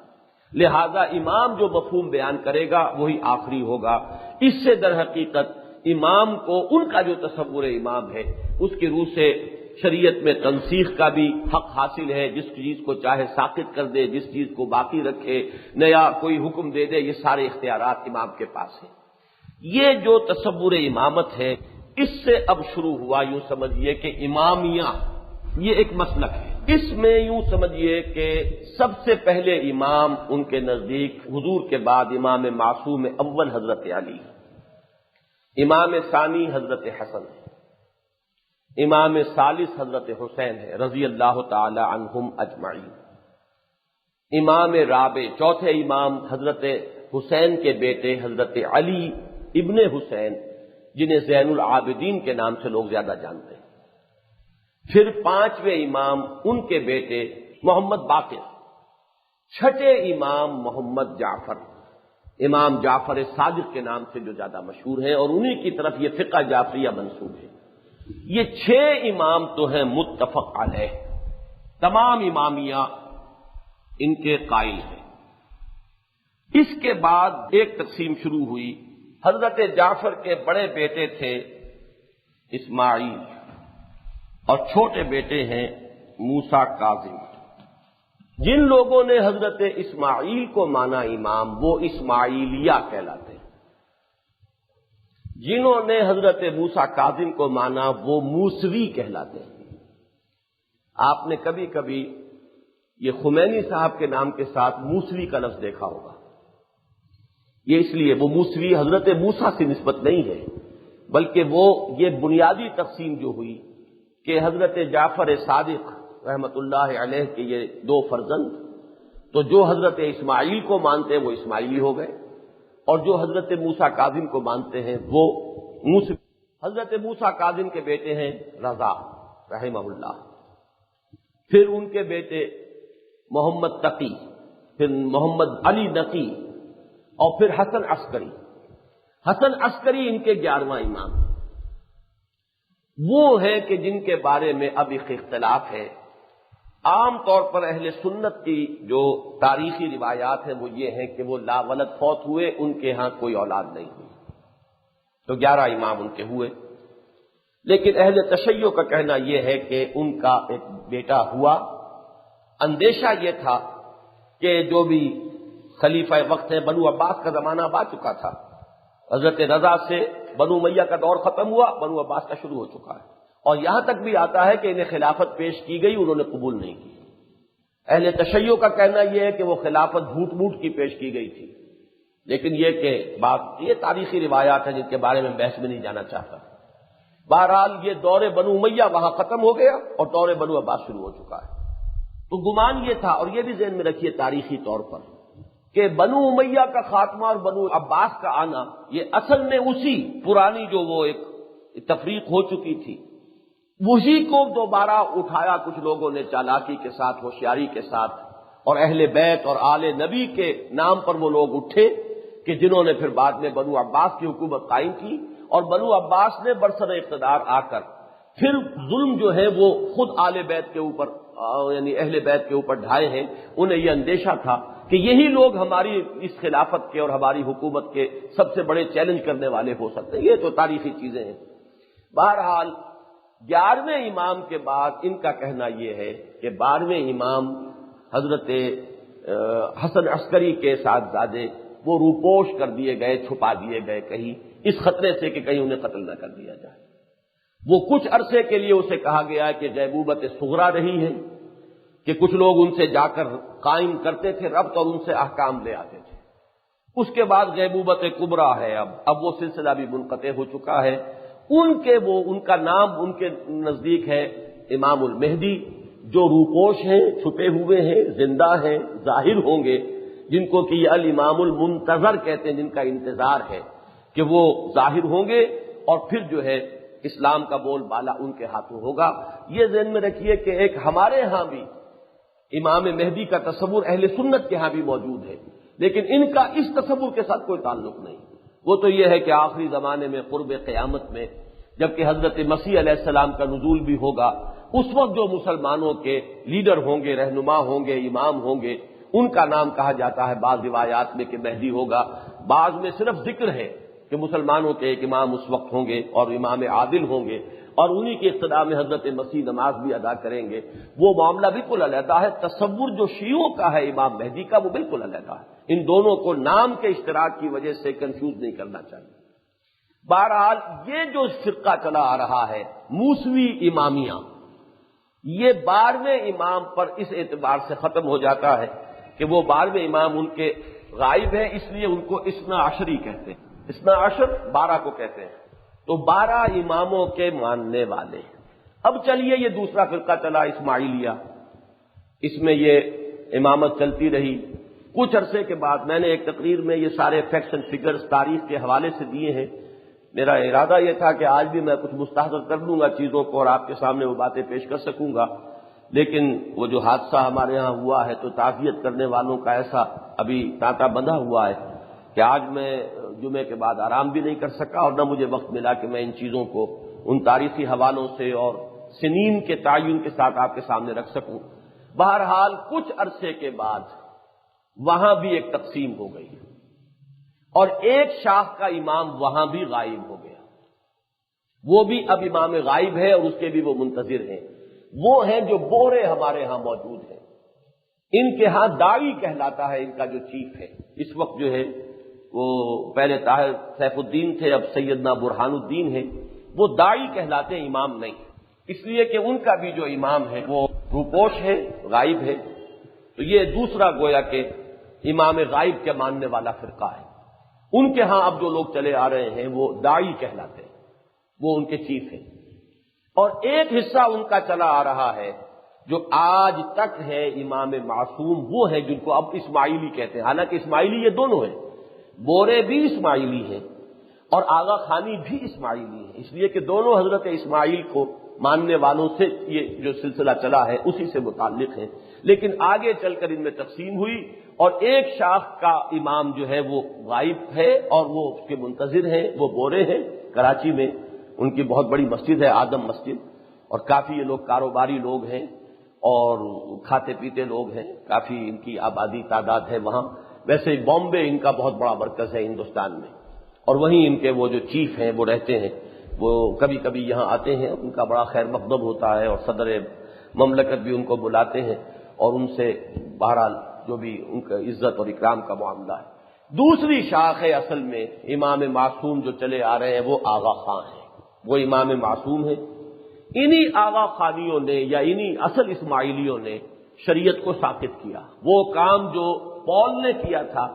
لہذا امام جو مفہوم بیان کرے گا وہی آخری ہوگا۔ اس سے در حقیقت امام کو ان کا جو تصور امام ہے اس کی روح سے شریعت میں تنسیخ کا بھی حق حاصل ہے، جس چیز کو چاہے ساقط کر دے، جس چیز کو باقی رکھے، نیا کوئی حکم دے دے، یہ سارے اختیارات امام کے پاس ہیں۔ یہ جو تصور امامت ہے اس سے اب شروع ہوا، یوں سمجھیے کہ امامیہ، یہ ایک مسلک ہے۔ اس میں یوں سمجھیے کہ سب سے پہلے امام ان کے نزدیک حضور کے بعد امام معصوم اول حضرت علی، امام ثانی حضرت حسن ہے، امام ثالث حضرت حسین ہے رضی اللہ تعالی عنہم اجمعین، امام رابع چوتھے امام حضرت حسین کے بیٹے حضرت علی ابن حسین، جنہیں زین العابدین کے نام سے لوگ زیادہ جانتے ہیں۔ پھر پانچویں امام ان کے بیٹے محمد باقر، چھٹے امام محمد جعفر، امام جعفر صادق کے نام سے جو زیادہ مشہور ہیں، اور انہی کی طرف یہ فقہ جعفریہ منسوب ہے۔ یہ 6 امام تو ہیں متفق علیہ، تمام امامیہ ان کے قائل ہیں۔ اس کے بعد ایک تقسیم شروع ہوئی، حضرت جعفر کے بڑے بیٹے تھے اسماعیل، اور چھوٹے بیٹے ہیں موسیٰ کاظم۔ جن لوگوں نے حضرت اسماعیل کو مانا امام وہ اسماعیلیہ کہلاتے ہیں، جنہوں نے حضرت موسیٰ کاظم کو مانا وہ موسوی کہلاتے ہیں۔ آپ نے کبھی کبھی یہ خمینی صاحب کے نام کے ساتھ موسوی کا لفظ دیکھا ہوگا، یہ اس لیے وہ موسوی حضرت موسیٰ سے نسبت نہیں ہے، بلکہ وہ یہ بنیادی تقسیم جو ہوئی کہ حضرت جعفر صادق رحمت اللہ علیہ کے یہ 2 فرزند، تو جو حضرت اسماعیل کو مانتے ہیں وہ اسماعیلی ہو گئے، اور جو حضرت موسیٰ کاظم کو مانتے ہیں وہ موسوی۔ حضرت موسیٰ کاظم کے بیٹے ہیں رضا رحمہ اللہ، پھر ان کے بیٹے محمد تقی، پھر محمد علی نقی، اور پھر حسن عسکری۔ حسن عسکری ان کے 11واں امام وہ ہیں کہ جن کے بارے میں اب ایک اختلاف ہے۔ عام طور پر اہل سنت کی جو تاریخی روایات ہیں وہ یہ ہیں کہ وہ لا ولد فوت ہوئے، ان کے ہاں کوئی اولاد نہیں ہوئی، تو 11 امام ان کے ہوئے۔ لیکن اہل تشیع کا کہنا یہ ہے کہ ان کا ایک بیٹا ہوا۔ اندیشہ یہ تھا کہ جو بھی خلیفہ وقت ہے، بنو عباس کا زمانہ اب آ چکا تھا، حضرت رضا سے بنو امیہ کا دور ختم ہوا، بنو عباس کا شروع ہو چکا ہے، اور یہاں تک بھی آتا ہے کہ انہیں خلافت پیش کی گئی، انہوں نے قبول نہیں کی۔ اہل تشیع کا کہنا یہ ہے کہ وہ خلافت جھوٹ موٹ کی پیش کی گئی تھی، لیکن یہ تاریخی روایات ہیں جن کے بارے میں بحث میں نہیں جانا چاہتا۔ بہرحال یہ دور بنو امیہ وہاں ختم ہو گیا اور دور بنو عباس شروع ہو چکا ہے۔ تو گمان یہ تھا، اور یہ بھی ذہن میں رکھیے تاریخی طور پر، کہ بنو امیہ کا خاتمہ اور بنو عباس کا آنا یہ اصل میں اسی پرانی جو وہ ایک تفریق ہو چکی تھی، وہی کو دوبارہ اٹھایا کچھ لوگوں نے چالاکی کے ساتھ، ہوشیاری کے ساتھ، اور اہل بیت اور آل نبی کے نام پر وہ لوگ اٹھے کہ جنہوں نے پھر بعد میں بنو عباس کی حکومت قائم کی، اور بنو عباس نے برسر اقتدار آ کر پھر ظلم جو ہے وہ خود آل بیت کے اوپر یعنی اہل بیت کے اوپر ڈھائے ہیں۔ انہیں یہ اندیشہ تھا کہ یہی لوگ ہماری اس خلافت کے اور ہماری حکومت کے سب سے بڑے چیلنج کرنے والے ہو سکتے ہیں۔ یہ تو تاریخی چیزیں ہیں۔ بہرحال 11ویں امام کے بعد ان کا کہنا یہ ہے کہ 12ویں امام حضرت حسن عسکری کے صاحبزادے وہ روپوش کر دیے گئے، چھپا دیے گئے کہیں، اس خطرے سے کہ کہیں انہیں قتل نہ کر دیا جائے۔ وہ کچھ عرصے کے لیے اسے کہا گیا کہ غیبوبت صغریٰ رہی ہے، کہ کچھ لوگ ان سے جا کر قائم کرتے تھے ربط اور ان سے احکام لے آتے تھے۔ اس کے بعد غیبوبت کبریٰ ہے، اب وہ سلسلہ بھی منقطع ہو چکا ہے۔ ان کا نام ان کے نزدیک ہے امام المہدی، جو روپوش ہیں، چھپے ہوئے ہیں، زندہ ہیں، ظاہر ہوں گے، جن کو کہ یہ الامام المنتظر کہتے ہیں، جن کا انتظار ہے کہ وہ ظاہر ہوں گے، اور پھر جو ہے اسلام کا بول بالا ان کے ہاتھوں ہوگا۔ یہ ذہن میں رکھیے کہ ایک ہمارے ہاں بھی امام مہدی کا تصور اہل سنت کے ہاں بھی موجود ہے، لیکن ان کا اس تصور کے ساتھ کوئی تعلق نہیں۔ وہ تو یہ ہے کہ آخری زمانے میں قرب قیامت میں جبکہ حضرت مسیح علیہ السلام کا نزول بھی ہوگا، اس وقت جو مسلمانوں کے لیڈر ہوں گے، رہنما ہوں گے، امام ہوں گے، ان کا نام کہا جاتا ہے بعض روایات میں کہ مہدی ہوگا، بعض میں صرف ذکر ہے کہ مسلمانوں کے ایک امام اس وقت ہوں گے اور امام عادل ہوں گے، اور انہی کے اقتداء میں حضرت مسیح نماز بھی ادا کریں گے۔ وہ معاملہ بالکل علیحدہ ہے۔ تصور جو شیعوں کا ہے امام مہدی کا وہ بالکل علیحدہ ہے۔ ان دونوں کو نام کے اشتراک کی وجہ سے کنفیوز نہیں کرنا چاہیے۔ بہرحال یہ جو فرقہ چلا آ رہا ہے موسوی امامیہ، یہ 12ویں امام پر اس اعتبار سے ختم ہو جاتا ہے کہ وہ 12ویں امام ان کے غائب ہیں، اس لیے ان کو اثنا عشری کہتے ہیں۔ اثنا عشر 12 کو کہتے ہیں، تو 12 اماموں کے ماننے والے۔ اب چلیے یہ دوسرا فرقہ چلا اسماعیلیہ، اس میں یہ امامت چلتی رہی۔ کچھ عرصے کے بعد میں نے ایک تقریر میں یہ سارے فیکٹس اینڈ فگرز تاریخ کے حوالے سے دیے ہیں۔ میرا ارادہ یہ تھا کہ آج بھی میں کچھ مستحضر کر لوں گا چیزوں کو اور آپ کے سامنے وہ باتیں پیش کر سکوں گا، لیکن وہ جو حادثہ ہمارے ہاں ہوا ہے تو تعزیت کرنے والوں کا ایسا ابھی تانتا بندھا ہوا ہے کہ آج میں جمعے کے بعد آرام بھی نہیں کر سکا، اور نہ مجھے وقت ملا کہ میں ان چیزوں کو ان تاریخی حوالوں سے اور سنین کے تعین کے ساتھ آپ کے سامنے رکھ سکوں۔ بہرحال کچھ عرصے کے بعد وہاں بھی ایک تقسیم ہو گئی اور ایک شاخ کا امام وہاں بھی غائب ہو گیا۔ وہ بھی اب امام غائب ہے اور اس کے بھی وہ منتظر ہیں۔ وہ ہیں جو بورے ہمارے ہاں موجود ہیں، ان کے ہاں داعی کہلاتا ہے ان کا جو چیف ہے اس وقت جو ہے، وہ پہلے طاہر سیف الدین تھے، اب سیدنا برہان الدین ہے۔ وہ داعی کہلاتے ہیں، امام نہیں، اس لیے کہ ان کا بھی جو امام ہے وہ روپوش ہے، غائب ہے۔ تو یہ دوسرا گویا کہ امام غائب کے ماننے والا فرقہ ہے۔ ان کے ہاں اب جو لوگ چلے آ رہے ہیں وہ داعی کہلاتے ہیں، وہ ان کے چیف ہیں۔ اور ایک حصہ ان کا چلا آ رہا ہے جو آج تک ہے امام معصوم، وہ ہے جن کو اب اسماعیلی کہتے ہیں۔ حالانکہ اسماعیلی یہ دونوں ہیں، بورے بھی اسماعیلی ہیں اور آغا خانی بھی اسماعیلی ہیں، اس لیے کہ دونوں حضرت اسماعیل کو ماننے والوں سے یہ جو سلسلہ چلا ہے اسی سے متعلق ہے، لیکن آگے چل کر ان میں تقسیم ہوئی اور ایک شاخ کا امام جو ہے وہ غائب ہے اور وہ اس کے منتظر ہیں، وہ بورے ہیں کراچی میں، ان کی بہت بڑی مسجد ہے آدم مسجد، اور کافی یہ لوگ کاروباری لوگ ہیں اور کھاتے پیتے لوگ ہیں، کافی ان کی آبادی تعداد ہے وہاں۔ ویسے بامبے ان کا بہت بڑا مرکز ہے ہندوستان میں، اور وہیں ان کے وہ جو چیف ہیں وہ رہتے ہیں، وہ کبھی کبھی یہاں آتے ہیں، ان کا بڑا خیر مقدم ہوتا ہے اور صدر مملکت بھی ان کو بلاتے ہیں اور ان سے بہرحال جو بھی ان کا عزت اور اکرام کا معاملہ ہے۔ دوسری شاخ ہے اصل میں امام معصوم جو چلے آ رہے ہیں، وہ آغا خان ہیں، وہ امام معصوم ہیں۔ انہی آغا خانیوں نے یا انہی اصل اسماعیلیوں نے شریعت کو ساقط کیا، وہ کام جو پال نے کیا تھا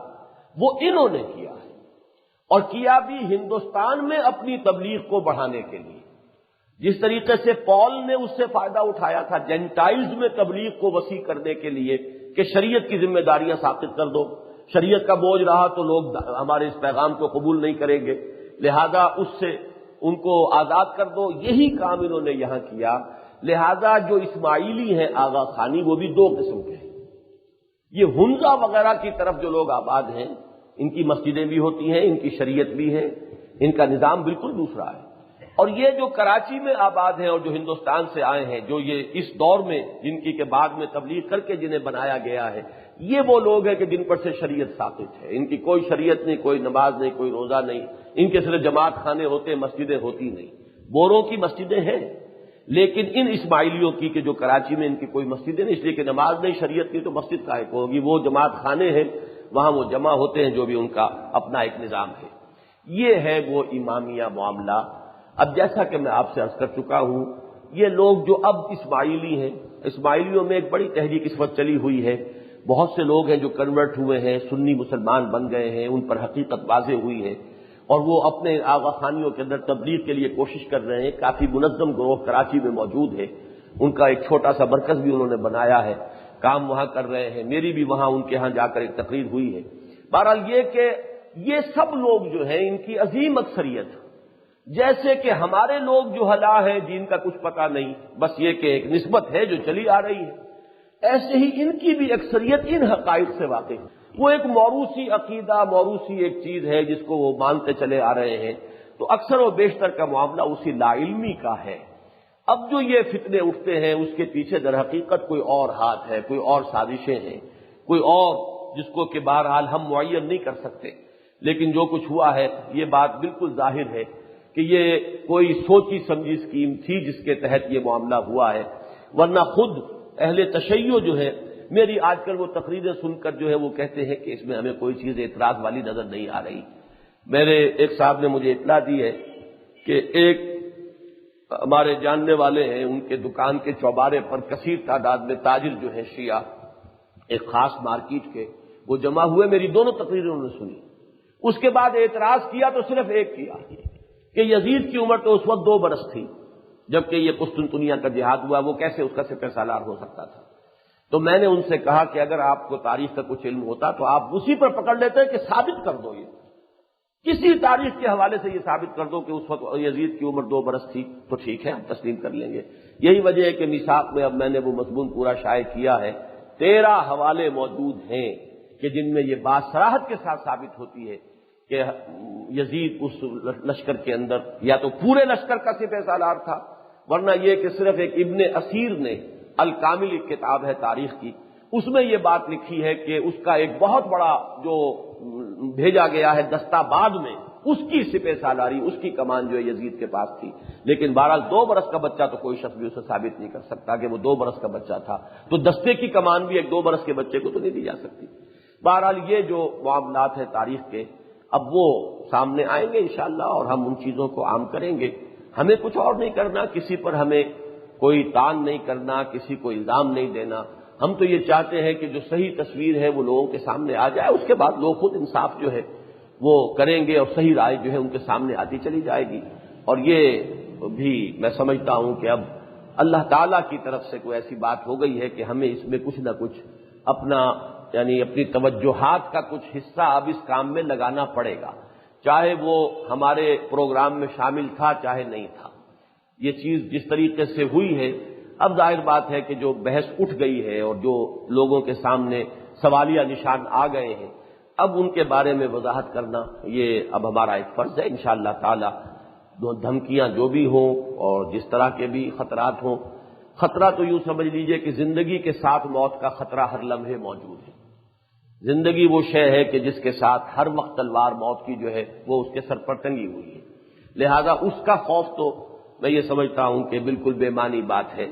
وہ انہوں نے کیا ہے، اور کیا بھی ہندوستان میں اپنی تبلیغ کو بڑھانے کے لیے۔ جس طریقے سے پال نے اس سے فائدہ اٹھایا تھا جینٹائلز میں تبلیغ کو وسیع کرنے کے لیے کہ شریعت کی ذمہ داریاں ثابت کر دو، شریعت کا بوجھ رہا تو لوگ ہمارے اس پیغام کو قبول نہیں کریں گے، لہذا اس سے ان کو آزاد کر دو، یہی کام انہوں نے یہاں کیا۔ لہذا جو اسماعیلی ہیں آغا خانی وہ بھی دو قسم کے ہیں، یہ حمزہ وغیرہ کی طرف جو لوگ آباد ہیں ان کی مسجدیں بھی ہوتی ہیں، ان کی شریعت بھی ہے، ان کا نظام بالکل دوسرا ہے، اور یہ جو کراچی میں آباد ہیں اور جو ہندوستان سے آئے ہیں، جو یہ اس دور میں جن کی کے بعد میں تبلیغ کر کے جنہیں بنایا گیا ہے، یہ وہ لوگ ہیں کہ جن پر سے شریعت ثابت ہے، ان کی کوئی شریعت نہیں، کوئی نماز نہیں، کوئی روزہ نہیں، ان کے صرف جماعت خانے ہوتے، مسجدیں ہوتی نہیں۔ بوروں کی مسجدیں ہیں لیکن ان اسماعیلیوں کی کہ جو کراچی میں ان کی کوئی مسجدیں نہیں، اس لیے کہ نماز نہیں، شریعت کی تو مسجد کاہے کو ہوگی، وہ جماعت خانے ہیں، وہاں وہ جمع ہوتے ہیں، جو بھی ان کا اپنا ایک نظام ہے۔ یہ ہے وہ امامیہ معاملہ۔ اب جیسا کہ میں آپ سے عرض کر چکا ہوں، یہ لوگ جو اب اسماعیلی ہیں، اسماعیلیوں میں ایک بڑی تحریک اس وقت چلی ہوئی ہے، بہت سے لوگ ہیں جو کنورٹ ہوئے ہیں، سنی مسلمان بن گئے ہیں، ان پر حقیقت واضح ہوئی ہے اور وہ اپنے آغا خانیوں کے اندر تبلیغ کے لیے کوشش کر رہے ہیں۔ کافی منظم گروہ کراچی میں موجود ہے، ان کا ایک چھوٹا سا مرکز بھی انہوں نے بنایا ہے، کام وہاں کر رہے ہیں، میری بھی وہاں ان کے ہاں جا کر ایک تقریر ہوئی ہے۔ بہرحال یہ کہ یہ سب لوگ جو ہیں ان کی عظیم اکثریت، جیسے کہ ہمارے لوگ جو ہلا ہیں جن کا کچھ پتہ نہیں، بس یہ کہ ایک نسبت ہے جو چلی آ رہی ہے، ایسے ہی ان کی بھی اکثریت ان حقائق سے واقف ہے۔ وہ ایک موروثی عقیدہ، موروثی ایک چیز ہے جس کو وہ مانتے چلے آ رہے ہیں، تو اکثر و بیشتر کا معاملہ اسی لا علمی کا ہے۔ اب جو یہ فتنے اٹھتے ہیں اس کے پیچھے در حقیقت کوئی اور ہاتھ ہے، کوئی اور سازشیں ہیں، کوئی اور جس کو کہ بہرحال ہم معین نہیں کر سکتے، لیکن جو کچھ ہوا ہے یہ بات بالکل ظاہر ہے کہ یہ کوئی سوچی سمجھی اسکیم تھی جس کے تحت یہ معاملہ ہوا ہے، ورنہ خود اہل تشیع جو ہے، میری آج کل وہ تقریریں سن کر جو ہے وہ کہتے ہیں کہ اس میں ہمیں کوئی چیز اعتراض والی نظر نہیں آ رہی۔ میرے ایک صاحب نے مجھے اطلاع دی ہے کہ ایک ہمارے جاننے والے ہیں، ان کے دکان کے چوبارے پر کثیر تعداد میں تاجر جو ہیں شیعہ ایک خاص مارکیٹ کے، وہ جمع ہوئے، میری دونوں تقریریں انہوں نے سنی، اس کے بعد اعتراض کیا تو صرف ایک کیا کہ یزید کی عمر تو اس وقت 2 برس تھی جبکہ یہ قسطنطنیہ کا جہاد ہوا، وہ کیسے اس کا سپہ سالار ہو سکتا تھا؟ تو میں نے ان سے کہا کہ اگر آپ کو تاریخ کا کچھ علم ہوتا تو آپ اسی پر پکڑ لیتے کہ ثابت کر دو، یہ کسی تاریخ کے حوالے سے یہ ثابت کر دو کہ اس وقت یزید کی عمر 2 برس تھی تو ٹھیک ہے، ہم تسلیم کر لیں گے۔ یہی وجہ ہے کہ میثاق میں اب میں نے وہ مضمون پورا شائع کیا ہے، 13 حوالے موجود ہیں کہ جن میں یہ بات صراحت کے ساتھ ثابت ہوتی ہے کہ یزید اس لشکر کے اندر یا تو پورے لشکر کا سپہ سالار تھا، ورنہ یہ کہ صرف ایک ابن اسیر نے الکامل ایک کتاب ہے تاریخ کی، اس میں یہ بات لکھی ہے کہ اس کا ایک بہت بڑا جو بھیجا گیا ہے دستہ بعد میں، اس کی سپہ سالاری، اس کی کمان جو ہے یزید کے پاس تھی، لیکن بہرحال 2 برس کا بچہ تو کوئی شخص بھی اسے ثابت نہیں کر سکتا کہ وہ 2 برس کا بچہ تھا، تو دستے کی کمان بھی ایک 2 برس کے بچے کو تو نہیں دی جا سکتی۔ بہرحال یہ جو معاملات ہیں تاریخ کے اب وہ سامنے آئیں گے انشاءاللہ اور ہم ان چیزوں کو عام کریں گے۔ ہمیں کچھ اور نہیں کرنا، کسی پر ہمیں کوئی تان نہیں کرنا، کسی کو الزام نہیں دینا، ہم تو یہ چاہتے ہیں کہ جو صحیح تصویر ہے وہ لوگوں کے سامنے آ جائے، اس کے بعد لوگ خود انصاف جو ہے وہ کریں گے اور صحیح رائے جو ہے ان کے سامنے آتی چلی جائے گی۔ اور یہ بھی میں سمجھتا ہوں کہ اب اللہ تعالیٰ کی طرف سے کوئی ایسی بات ہو گئی ہے کہ ہمیں اس میں کچھ نہ کچھ اپنا یعنی اپنی توجہات کا کچھ حصہ اب اس کام میں لگانا پڑے گا، چاہے وہ ہمارے پروگرام میں شامل تھا چاہے نہیں تھا۔ یہ چیز جس طریقے سے ہوئی ہے، اب ظاہر بات ہے کہ جو بحث اٹھ گئی ہے اور جو لوگوں کے سامنے سوالیہ نشان آ گئے ہیں، اب ان کے بارے میں وضاحت کرنا یہ اب ہمارا ایک فرض ہے انشاءاللہ تعالی۔ دھمکیاں جو بھی ہوں اور جس طرح کے بھی خطرات ہوں، خطرہ تو یوں سمجھ لیجئے کہ زندگی کے ساتھ موت کا خطرہ ہر لمحے موجود ہے۔ زندگی وہ شے ہے کہ جس کے ساتھ ہر وقت تلوار موت کی جو ہے وہ اس کے سر پر ٹنگی ہوئی ہے، لہذا اس کا خوف تو میں یہ سمجھتا ہوں کہ بالکل بے معنی بات ہے۔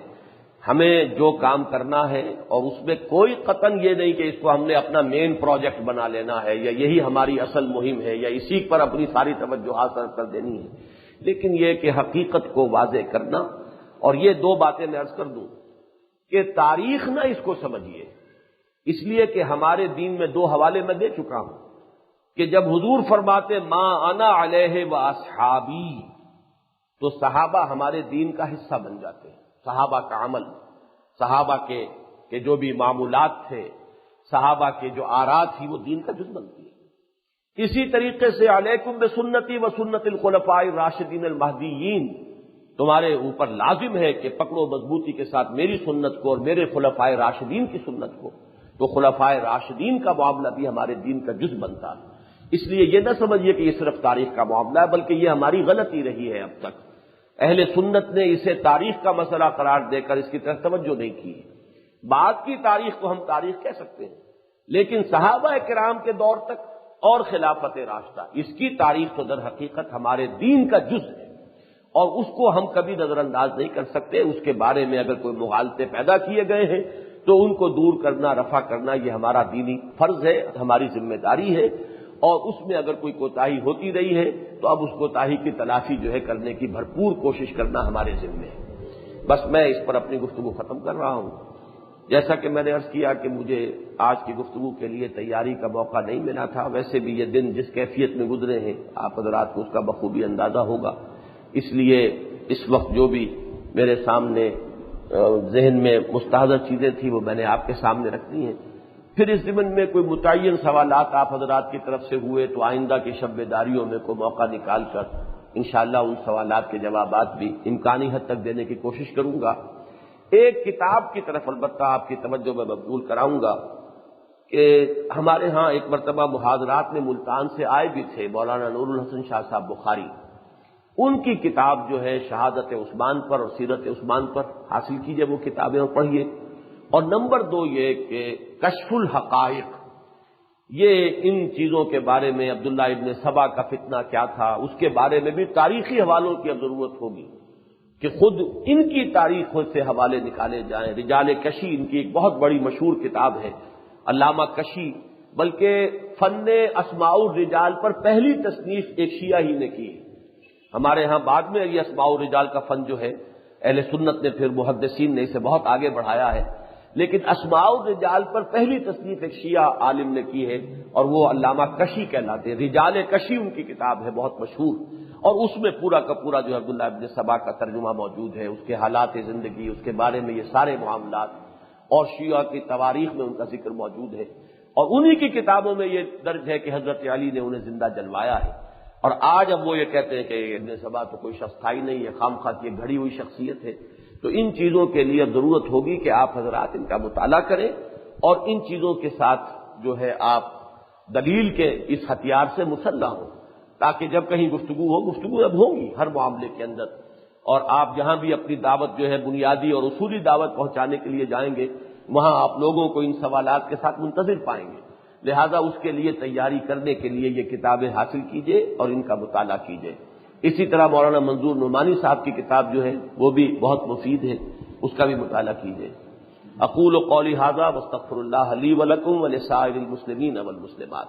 ہمیں جو کام کرنا ہے اور اس میں کوئی قطعاً یہ نہیں کہ اس کو ہم نے اپنا مین پروجیکٹ بنا لینا ہے یا یہی ہماری اصل مہم ہے یا اسی پر اپنی ساری توجہ حاصل کر دینی ہے، لیکن یہ کہ حقیقت کو واضح کرنا۔ اور یہ دو باتیں میں عرض کر دوں کہ تاریخ نہ اس کو سمجھیے، اس لیے کہ ہمارے دین میں دو حوالے میں دے چکا ہوں کہ جب حضور فرماتے ما انا علیہ و اصحابی، تو صحابہ ہمارے دین کا حصہ بن جاتے ہیں۔ صحابہ کا عمل، صحابہ کے جو بھی معمولات تھے، صحابہ کے جو آراء تھی، وہ دین کا جز بنتی ہے۔ اسی طریقے سے علیکم بسنتی و سنت الخلفاء الراشدین المہدیین، تمہارے اوپر لازم ہے کہ پکڑو مضبوطی کے ساتھ میری سنت کو اور میرے خلفاء راشدین کی سنت کو۔ تو خلفاء راشدین کا معاملہ بھی ہمارے دین کا جز بنتا ہے۔ اس لیے یہ نہ سمجھیے کہ یہ صرف تاریخ کا معاملہ ہے، بلکہ یہ ہماری غلطی رہی ہے اب تک۔ اہل سنت نے اسے تاریخ کا مسئلہ قرار دے کر اس کی طرف توجہ نہیں کی ہے۔ بعد کی تاریخ کو ہم تاریخ کہہ سکتے ہیں، لیکن صحابہ کرام کے دور تک اور خلافت راشدہ، اس کی تاریخ تو در حقیقت ہمارے دین کا جز ہے، اور اس کو ہم کبھی نظر انداز نہیں کر سکتے۔ اس کے بارے میں اگر کوئی مغالطے پیدا کیے گئے ہیں تو ان کو دور کرنا، رفع کرنا، یہ ہمارا دینی فرض ہے، ہماری ذمہ داری ہے، اور اس میں اگر کوئی کوتاہی ہوتی رہی ہے تو اب اس کوتاہی کی تلافی جو ہے کرنے کی بھرپور کوشش کرنا ہمارے ذمہ ہے۔ بس میں اس پر اپنی گفتگو ختم کر رہا ہوں۔ جیسا کہ میں نے عرض کیا کہ مجھے آج کی گفتگو کے لیے تیاری کا موقع نہیں ملا تھا، ویسے بھی یہ دن جس کیفیت میں گزرے ہیں آپ حضرات کو اس کا بخوبی اندازہ ہوگا، اس لیے اس وقت جو بھی میرے سامنے ذہن میں مستحضر چیزیں تھیں وہ میں نے آپ کے سامنے رکھ دی ہیں۔ پھر اس ضمن میں کوئی متعین سوالات آپ حضرات کی طرف سے ہوئے تو آئندہ کی شب بیداریوں میں کوئی موقع نکال کر انشاءاللہ ان سوالات کے جوابات بھی امکانی حد تک دینے کی کوشش کروں گا۔ ایک کتاب کی طرف البتہ آپ کی توجہ میں مبذول کراؤں گا کہ ہمارے ہاں ایک مرتبہ محاضرات میں ملتان سے آئے بھی تھے مولانا نور الحسن شاہ صاحب بخاری، ان کی کتاب جو ہے شہادت عثمان پر اور سیرت عثمان پر حاصل کیجئے، وہ کتابیں اور پڑھیے۔ اور نمبر دو یہ کہ کشف الحقائق، یہ ان چیزوں کے بارے میں عبداللہ ابن سبا کا فتنہ کیا تھا، اس کے بارے میں بھی تاریخی حوالوں کی اب ضرورت ہوگی کہ خود ان کی تاریخ سے حوالے نکالے جائیں۔ رجال کشی ان کی ایک بہت بڑی مشہور کتاب ہے، علامہ کشی، بلکہ فن اسماء الرجال پر پہلی تصنیف ایک شیعہ ہی نے کی۔ ہمارے ہاں بعد میں یہ اسماء الرجال کا فن جو ہے اہل سنت نے پھر محدثین نے اسے بہت آگے بڑھایا ہے، لیکن اسماء الرجال پر پہلی تصنیف ایک شیعہ عالم نے کی ہے اور وہ علامہ کشی کہلاتے ہیں۔ رجال کشی ان کی کتاب ہے بہت مشہور، اور اس میں پورا کا پورا جو عبداللہ ابن سبا کا ترجمہ موجود ہے، اس کے حالات زندگی، اس کے بارے میں یہ سارے معاملات، اور شیعہ کی تواریخ میں ان کا ذکر موجود ہے، اور انہی کی کتابوں میں یہ درج ہے کہ حضرت علی نے انہیں زندہ جلوایا ہے۔ اور آج اب وہ یہ کہتے ہیں کہ ابن سبا تو کوئی شخص تھا ہی نہیں ہے، خام خواہ یہ گھڑی ہوئی شخصیت ہے۔ تو ان چیزوں کے لیے ضرورت ہوگی کہ آپ حضرات ان کا مطالعہ کریں، اور ان چیزوں کے ساتھ جو ہے آپ دلیل کے اس ہتھیار سے مسلح ہوں، تاکہ جب کہیں گفتگو اب ہوگی ہر معاملے کے اندر، اور آپ جہاں بھی اپنی دعوت جو ہے بنیادی اور اصولی دعوت پہنچانے کے لیے جائیں گے وہاں آپ لوگوں کو ان سوالات کے ساتھ منتظر پائیں گے۔ لہذا اس کے لیے تیاری کرنے کے لیے یہ کتابیں حاصل کیجیے اور ان کا مطالعہ کیجیے۔ اسی طرح مولانا منظور نعمانی صاحب کی کتاب جو ہے وہ بھی بہت مفید ہے، اس کا بھی مطالعہ کیجیے۔ اقول قولی ھذا واستغفر اللہ لی ولکم ولسائر المسلمین والمسلمات۔